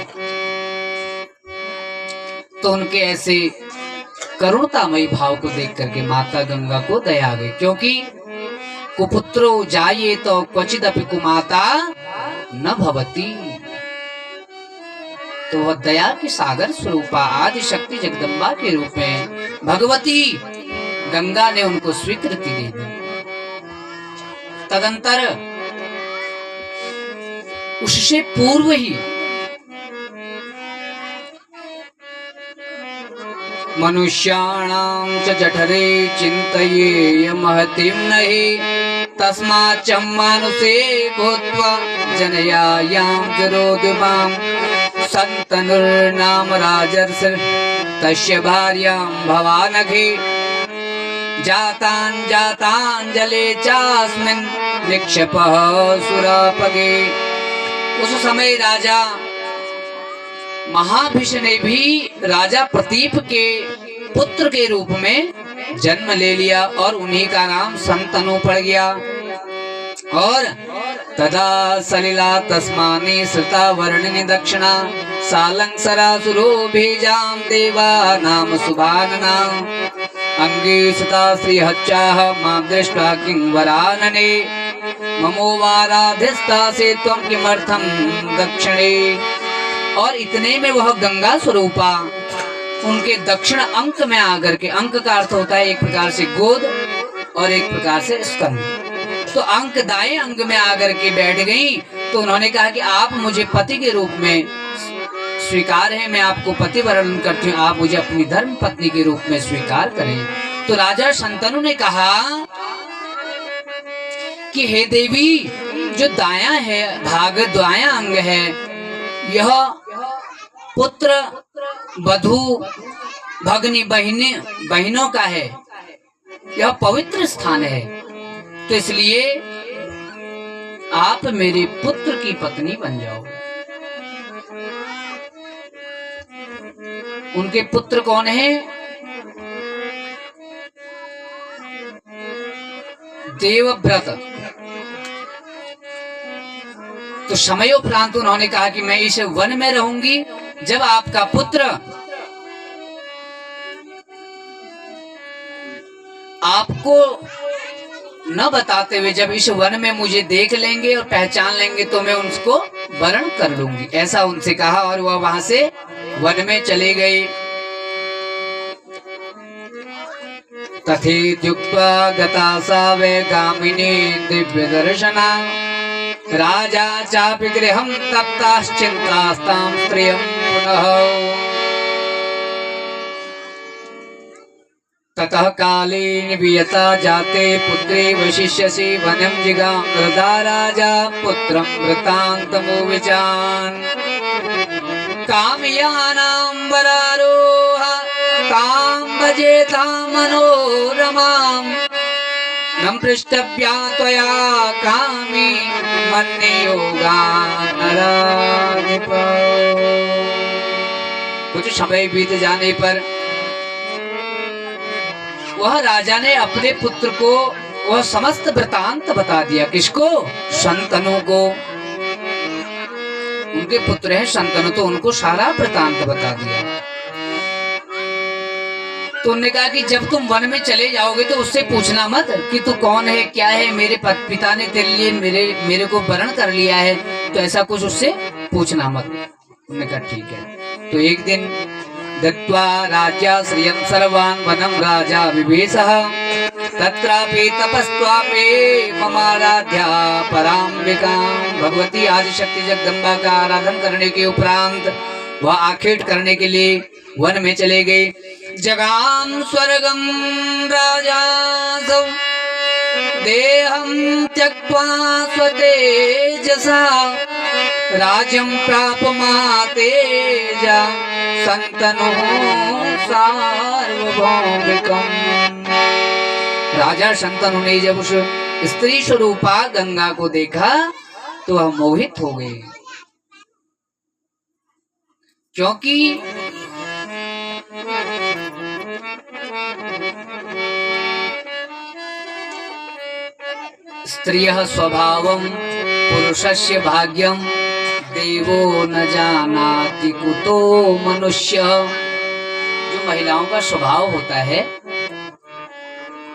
तो उनके ऐसे करुणतामयी भाव को देख करके माता गंगा को दया आ गई, क्योंकि कुपुत्रो जाये तो क्वचिदपि कुमाता न भवती। तो वह दया की सागर स्वरूपा आदि शक्ति जगदम्बा के रूप में भगवती गंगा ने उनको स्वीकृति दे दी। तदंतर उससे पूर्व ही मनुष्याणां च जठरे चिन्तये महतीं नहि तस्माच्च मानुषे भूत्वा जनयायां जरोद्यमां सन्तनुर्नाम राजर्षि तस्य भार्यां भवानघे जाताञ्जले चास्मिन् निक्षेपः सुरापगे। उस समय राजा महाभिष ने भी राजा प्रतीप के पुत्र के रूप में जन्म ले लिया और उन्हीं का नाम शंतनु पड़ गया। और तदा सलिला तस्मानि श्रुता वर्णिनी दक्षिणा सालंसरा सुरो भेजाम देवा नाम सुभानना अंगे सुता श्रीहच्चाः मां दृष्ट्वा किंवरानने ममोवाराधिस्ता से त्वं किमर्थं दक्षिणे। और इतने में वह गंगा स्वरूपा उनके दक्षिण अंक में आकर के, अंक का अर्थ होता है एक प्रकार से गोद और एक प्रकार से स्कंद, तो अंक दाएं अंग में आकर के बैठ गई। तो उन्होंने कहा कि आप मुझे पति के रूप में स्वीकार है, मैं आपको पति वरण करती हूँ, आप मुझे अपनी धर्म पत्नी के रूप में स्वीकार करें। तो राजा शंतनु ने कहा कि हे देवी, जो दाया है भाग, दाया अंग है, यह पुत्र वधू भगनी बहनों का है, यह पवित्र स्थान है। तो इसलिए आप मेरे पुत्र की पत्नी बन जाओ। उनके पुत्र कौन है? देवव्रत। तो समयोपरांत उन्होंने कहा कि मैं इस वन में रहूंगी, जब आपका पुत्र आपको न बताते हुए जब इस वन में मुझे देख लेंगे और पहचान लेंगे तो मैं उसको वरण कर लूंगी, ऐसा उनसे कहा। और वह वहां से वन में चले गए। तथेत्युक्त्वा गता सा वै गामिनी दिव्य दर्शना राजा चापि गृहं तप्ताश्चिन्तास्तां स्त्रियं पुनः। ततः कालेन वियता जाते पुत्रे वशिष्यसि वनं जिगाम वृथा राजा पुत्रं वृत्तान्तमुविचान्। कामयानां वरारोह तां भजेतां मनोरमां न पृष्टव्या त्वया कामी मन्ये योगान् नराधिप। कुछ समय बीत जाने पर वह राजा ने अपने पुत्र को वह समस्त वृतांत बता दिया। किसको? शंतनु को। उनके पुत्र हैं शंतनु, तो उनको सारा वृतांत बता दिया। तो उन्होंने कहा कि जब तुम वन में चले जाओगे तो उससे पूछना मत कि तू कौन है, क्या है, मेरे पिता ने तेरे लिए मेरे को वरण कर लिया है, तो ऐसा कुछ उससे पूछना मत। उन्होंने कहा ठीक है। तो एक दिन दत्वा राजा श्रियं सर्वान् वनं राजा विवेशः तत्रापि तपस्त्वापि ममाराध्या पराम्बिका। भगवती आदिशक्ति जगदम्बा का आराधन करने के उपरांत वह आखेट करने के लिए वन में चले गए। जगाम स्वर्गम राजा देहं त्यक्त्वा स्वतेजसा राज्यं प्रापमातेजा संतनु सार्वभौमिकम्। राजा शंतनु ने जब उस स्त्री स्वरूपा गंगा को देखा तो वह मोहित हो गए, क्योंकि स्त्रियः स्वभावं पुरुषस्य भाग्यं देवो न जानाति कुतो मनुष्य। जो महिलाओं का स्वभाव होता है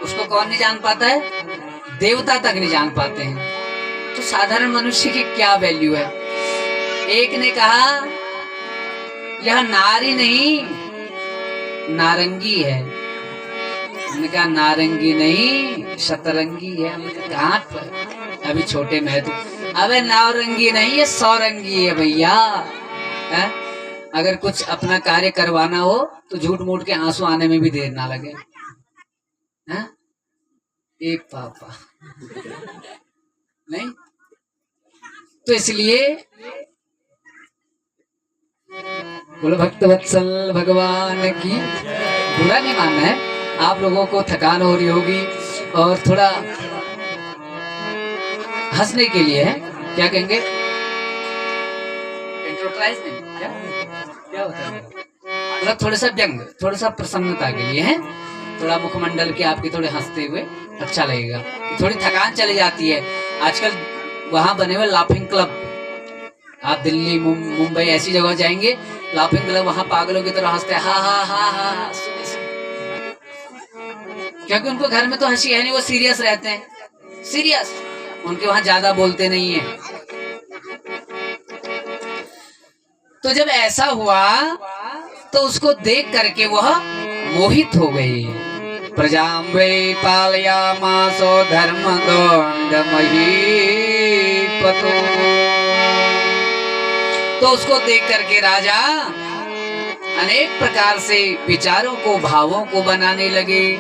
उसको कौन नहीं जान पाता है? देवता तक नहीं जान पाते हैं। तो साधारण मनुष्य की क्या वैल्यू है? एक ने कहा यह नारी नहीं नारंगी है। हमने कहा नारंगी नहीं शतरंगी है। हमने कहा घाट पर अभी छोटे में है। तो अबे नारंगी नहीं ये सौरंगी है भैया। अगर कुछ अपना कार्य करवाना हो तो झूठ मूठ के आंसू आने में भी देर ना लगे। है? एक पापा नहीं, तो इसलिए बोलो भक्तवत्सल भगवान की। बुरा नहीं मानना है, आप लोगों को थकान हो रही होगी और थोड़ा हंसने के लिए है। क्या कहेंगे? एंटरप्राइज नहीं, क्या होता है? मतलब थोड़ा सा व्यंग, थोड़ा सा प्रसन्नता के लिए है। थोड़ा मुखमंडल के आपके थोड़े हंसते हुए अच्छा लगेगा, थोड़ी थकान चली जाती है। आजकल वहां बने हुए लाफिंग क्लब, आप दिल्ली मुंबई ऐसी जगह जाएंगे, लाफिंग क्लब, वहां पागलों की तरह हंसते हैं, हा हा हा हा, क्योंकि उनको घर में तो हंसी है नहीं, वो सीरियस रहते हैं। सीरियस, उनके वहां ज्यादा बोलते नहीं है। तो जब ऐसा हुआ तो उसको देख करके वह मोहित हो गई। प्रजां वै पालयामासो धर्मदंड महीपतो। तो उसको देख करके राजा अनेक प्रकार से विचारों को, भावों को बनाने लगे।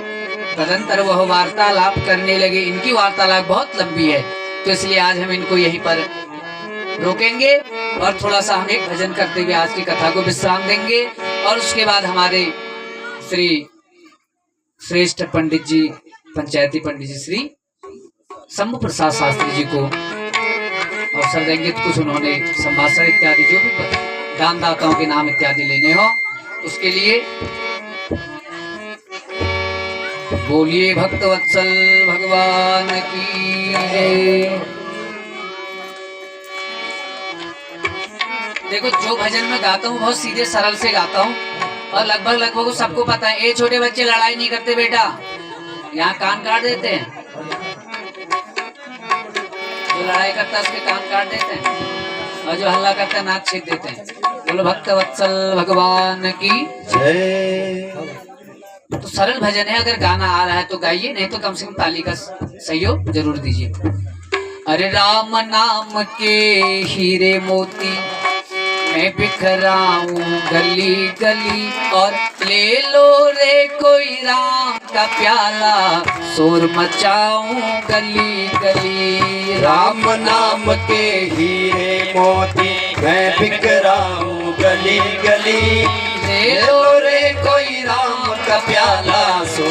तदंतर वह वार्तालाप करने लगे। इनकी वार्तालाप बहुत लंबी है, तो इसलिए आज हम इनको यहीं पर रोकेंगे और थोड़ा सा हम एक भजन करते हुए आज की कथा को विश्राम देंगे। और उसके बाद हमारे श्री श्रेष्ठ पंडित जी, पंचायती पंडित जी श्री शंभु प्रसाद शास्त्री जी को अवसर देंगे। तो कुछ उन्होंने संभाषण इत्यादि जो भी दानदाताओं के नाम इत्यादि लेने हो, उसके लिए बोलिए भक्तवत्सल भगवान की जय। देखो, जो भजन में गाता हूँ बहुत सीधे सरल से गाता हूँ और लगभग सबको पता है। ये छोटे बच्चे लड़ाई नहीं करते बेटा, यहाँ कान काट देते हैं। जो लड़ाई करता है उसके कान काट देते हैं, और जो हल्ला करता है नाक छेद देते हैं। बोलो भक्तवत्सल भगवान की जय। तो सरल भजन है, अगर गाना आ रहा है तो गाइए, नहीं तो कम से कम ताली का सहयोग जरूर दीजिए। अरे राम नाम के हीरे मोती मैं बिखराऊं गली गली, और ले लो रे कोई राम का प्याला शोर मचाऊं गली गली। राम नाम के हीरे मोती मैं बिखराऊं गली गली, ले लो रे कोई राम का प्याला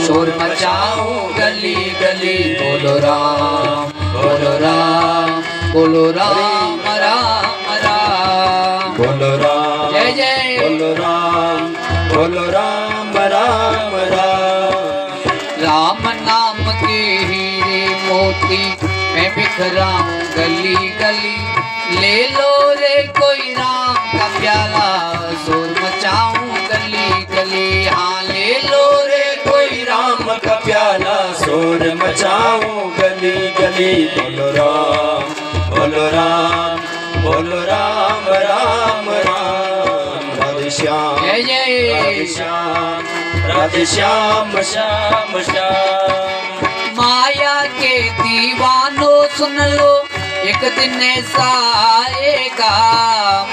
शोर मचाऊं गली गली। बोलो राम बोलो राम बोलो राम राम राम, बोलो राम जय जय, बोलो राम बोलो राम राम राम। राम नाम के हीरे बिखराऊं गली गली, ले लो रे कोई राम का प्याला, शोर मचाऊं गली गली। हाँ ले लो रे कोई राम का प्याला, शोर मचाऊं गली गली। बोलो राम, बोलो राम, बोलो राम राम राम। राधे श्याम, जय जय। राधे श्याम, राधे श्याम श्याम श्याम। माया के दीवानों सुन लो, एक दिन ऐसा आएगा।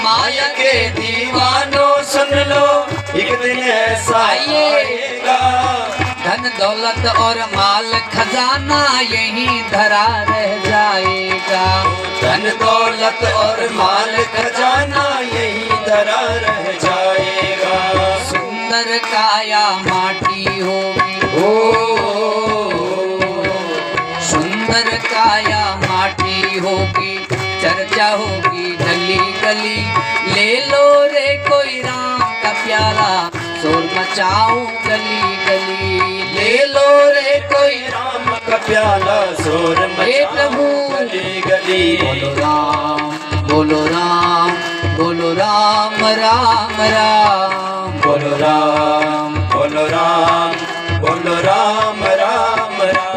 माया के दीवानों सुन लो, एक दिन ऐसा आएगा। धन दौलत और माल खजाना यहीं धरा रह जाएगा। धन दौलत और माल खजाना यहीं धरा रह जाएगा। सुंदर काया माटी होगी, सुंदर काया माटी होगी, चर्चा होगी गली गली। ले लो रे कोई राम का प्याला, शोर मचाऊं गली गली। ले लो रे कोई राम का प्याला, शोर मचाऊं गली गली। बोलो राम, बोलो राम, बोलो राम राम राम। बोलो राम, बोलो राम, बोलो राम राम राम।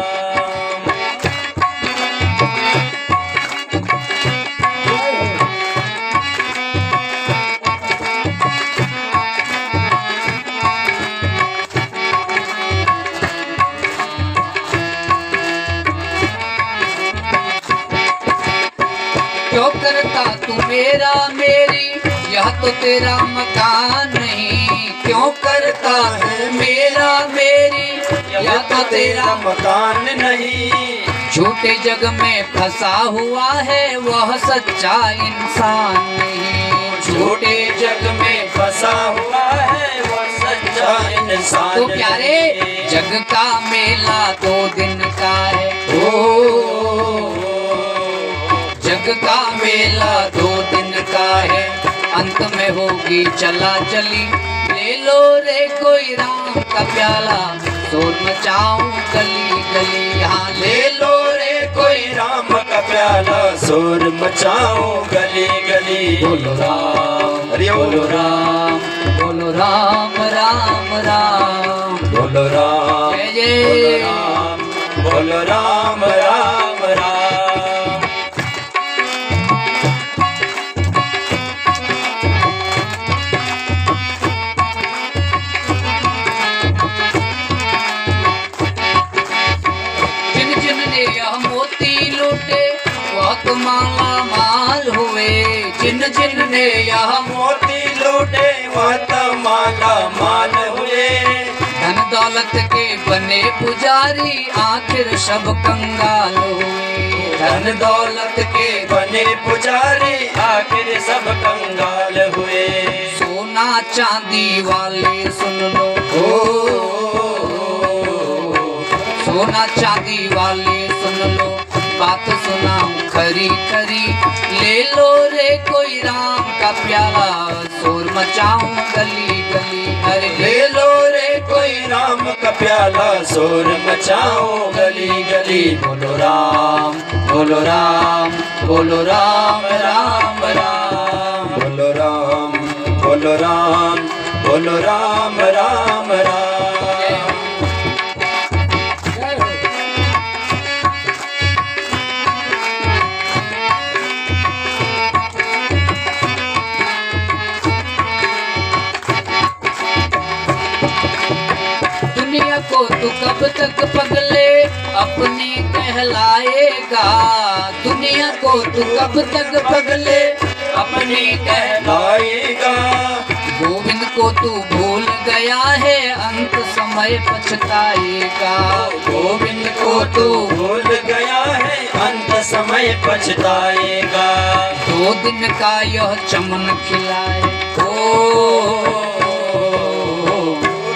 क्यों करता तू मेरा मेरी, यह तो तेरा मकान नहीं। क्यों करता है मेरा मेरी, यह तो तेरा मकान नहीं। झूठे जग में फंसा हुआ है वह सच्चा इंसान नहीं। झूठे जग में फंसा हुआ है वो सच्चा इंसान। तो प्यारे जग का मेला 2 दिन का है, जग का मेला 2 दिन का है, अंत में होगी चला चली। ले लो रे कोई राम का प्याला, शोर मचाऊं गली गली। हाँ ले लो रे कोई राम का प्याला, शोर मचाऊं गली गली। बोलो राम, हरि ओम। बोलो राम, बोलो राम राम राम। बोलो राम, जय बोलो जय। राम, बोलो राम राम राम। जिन जिन ने यह मोती लूटे वह तो माला माल हुए। जिन जिन ने यह मोती लूटे वह तो माला माल हुए। धन दौलत के बने पुजारी आखिर सब कंगाल हुए। धन दौलत के बने पुजारी आखिर सब कंगाल हुए। सोना चांदी वाले सुन लो, सोना चांदी वाले सुन लो, बात सुनाऊं खरी खरी। ले लो रे कोई राम का प्याला, शोर मचाऊं गली गली। अरे ले लो रे कोई राम का प्याला, शोर मचाओ गली गली। बोलो राम, बोलो राम, बोलो राम राम राम। बोलो राम, बोलो राम, बोलो राम राम राम। दुनिया को तू कब तक पगले अपनी कहलाएगा। दुनिया को तू कब तक पगले अपनी लाएगा। गोविंद को तू भूल गया है अंत समय पछताएगा। गोविंद को तू भूल गया है अंत समय पछताएगा। 2 दिन का यह चमन खिलाए,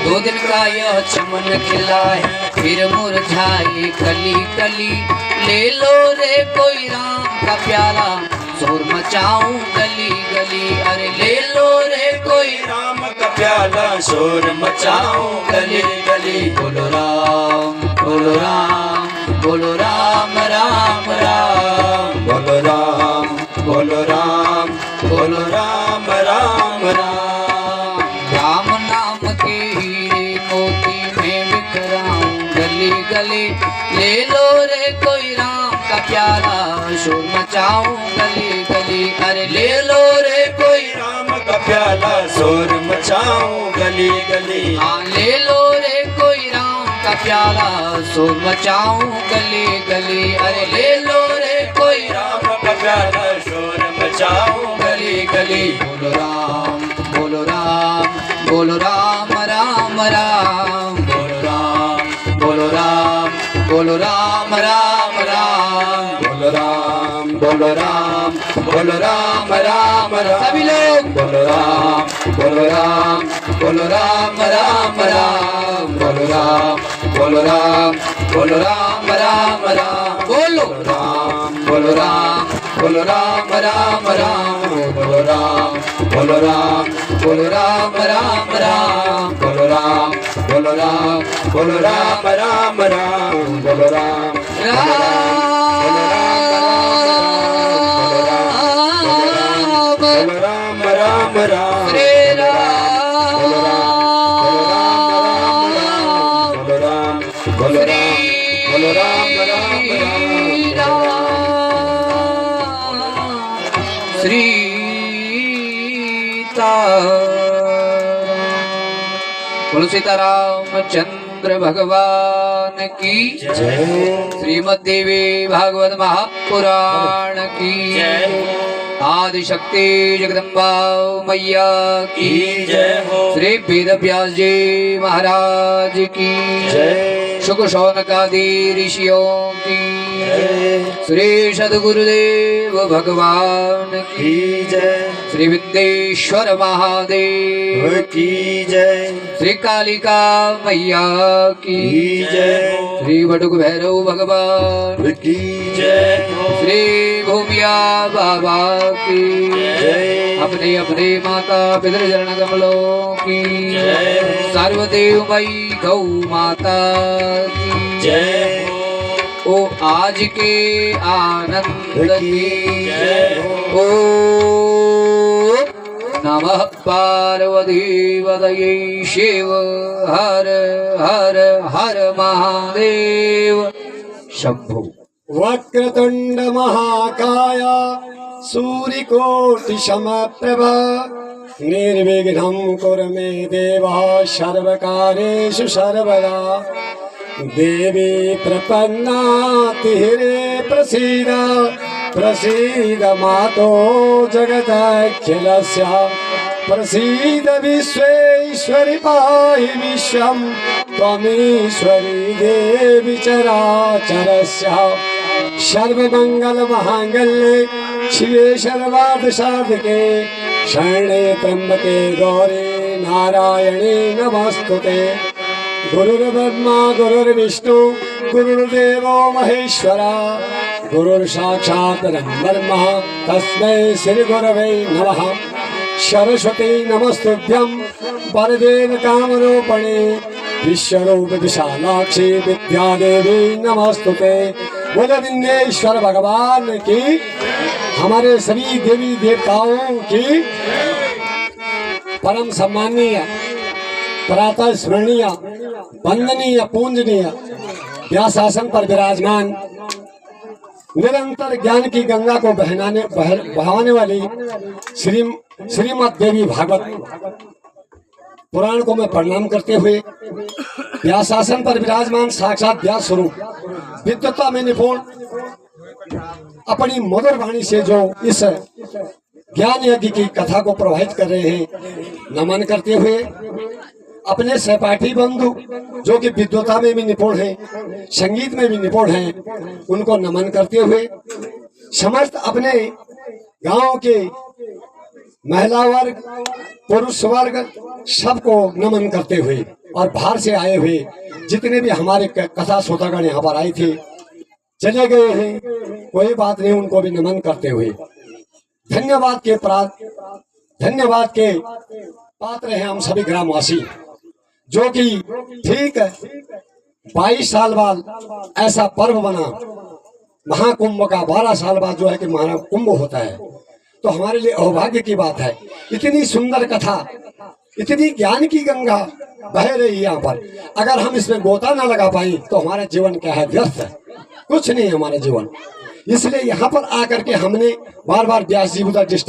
2 दिन का यह चमन खिलाए, फिर मुरझाए कली कली। ले लो रे कोई राम का प्याला, शोर मचाऊं गली गली। अरे ले लो रे कोई राम का प्याला, शोर मचाओ गली गली। बोलो राम, बोलो राम, बोलो राम राम राम। शोर मचाऊं गली गली, अरे ले लो रे कोई कोई राम का प्याला शोर मचाऊं गली गली। हाँ ले लो रे कोई राम का प्याला शोर मचाऊं गली गली, अरे ले लो रे कोई राम का प्याला शोर मचाऊं गली गली। बोलो राम बोलो राम बोलो राम राम राम, बोलो राम बोलो राम बोलो राम राम राम, बोलो राम बोलो राम बोलो राम राम राम। सभी लोग बोलो राम बोलो राम बोलो राम राम राम। बोलो राम बोलो राम बोलो राम राम राम। बोलो राम बोलो राम बोलो राम राम राम। बोलो राम बोलो राम बोलो राम राम राम। बोलो राम बोलो राम बोलो राम राम राम। बोलो राम बोलो राम राम राम। श्री राम बोलो राम बोलो राम बोलो राम राम राम। बोलो सीतारामचंद्र भगवान की जय। श्रीमद् देवी भागवत महापुराण की आदि शक्ति जगदम्बा मैया की जय हो। श्री वेद व्यास जी महाराज की जय। शुक शौनकादि ऋषियों की जय। श्री सद्गुरुदेव भगवान की की जय। श्री विद्येश्वर महादेव की जय। श्री कालिका मैया की की जय। श्री बटुक भैरव भगवान की जय हो। श्री भूमिया बाबा की जय। अपने अपने माता पितृ चरण कमलों की जय। सर्वदेवमयी गौ माता की जय हो। ओ आज के आनंद की जय हो। ओ नमः पार्वती वदये शिव हर हर हर महादेव शंभो। वक्रतुंड महाकाय सूर्यकोटि समप्रभा निर्विघ्नं कुरु मे देव सर्वकार्येषु सर्वदा। देवी प्रपन्नातिरे प्रसीद प्रसीद मातो जगदखिलस्य। प्रसीद विश्वेश्वरि पाहि विश्वं त्वमीश्वरी देवी चराचरस्य। सर्वमंगल मांगल्ये शिवे सर्वार्थ साधके शरणे त्र्यंबके गौरी नारायणे नमस्तुते। गुरुर्ब्रह्मा गुरुर्विष्णु गुरुर्देवो महेश्वरा। गुरुर्साक्षात् ब्रह्म तस्मै श्री गुरवे नमः। सरस्वती नमस्तुभ्यं वरदेव कामरूपिणे विश्वरूप विशालाक्षी विद्यादेवी नमस्तुते। बोलो विघ्नेश्वर भगवान की, हमारे सभी देवी देवताओं की परम सम्मानीय प्रातः स्मरणीय वंदनीय पूजनीय व्यासासन पर विराजमान निरंतर ज्ञान की गंगा को बहाने वाली श्रीमद् देवी भागवत पुराण को मैं प्रणाम करते हुए व्यासासन पर विराजमान साक्षात व्यास स्वरूप विद्वत्ता में निपुण अपनी मधुर वाणी से जो इस ज्ञान यज्ञ की कथा को प्रवाहित कर रहे हैं, नमन करते हुए अपने सहपाठी बंधु जो कि विद्वता में भी निपुण हैं, संगीत में भी निपुण हैं, उनको नमन करते हुए समस्त अपने गांव के महिला वर्ग पुरुष वर्ग सबको नमन करते हुए और बाहर से आए हुए जितने भी हमारे कथा श्रोतागण यहाँ पर आए थे चले गए हैं, कोई बात नहीं, उनको भी नमन करते हुए धन्यवाद के पात्र हैं हम सभी ग्रामवासी, जो कि ठीक 22 साल बाद ऐसा पर्व बना महाकुंभ का। 12 साल बाद जो है कि महाकुंभ होता है, तो हमारे लिए अभाग्य की बात है। इतनी सुंदर कथा, इतनी ज्ञान की गंगा बह रही है यहाँ पर, अगर हम इसमें गोता ना लगा पाए तो हमारा जीवन क्या है, व्यर्थ है, कुछ नहीं हमारा जीवन। इसलिए यहाँ पर आकर के हमने बार बार व्यास जी उधर डिस्टर्ब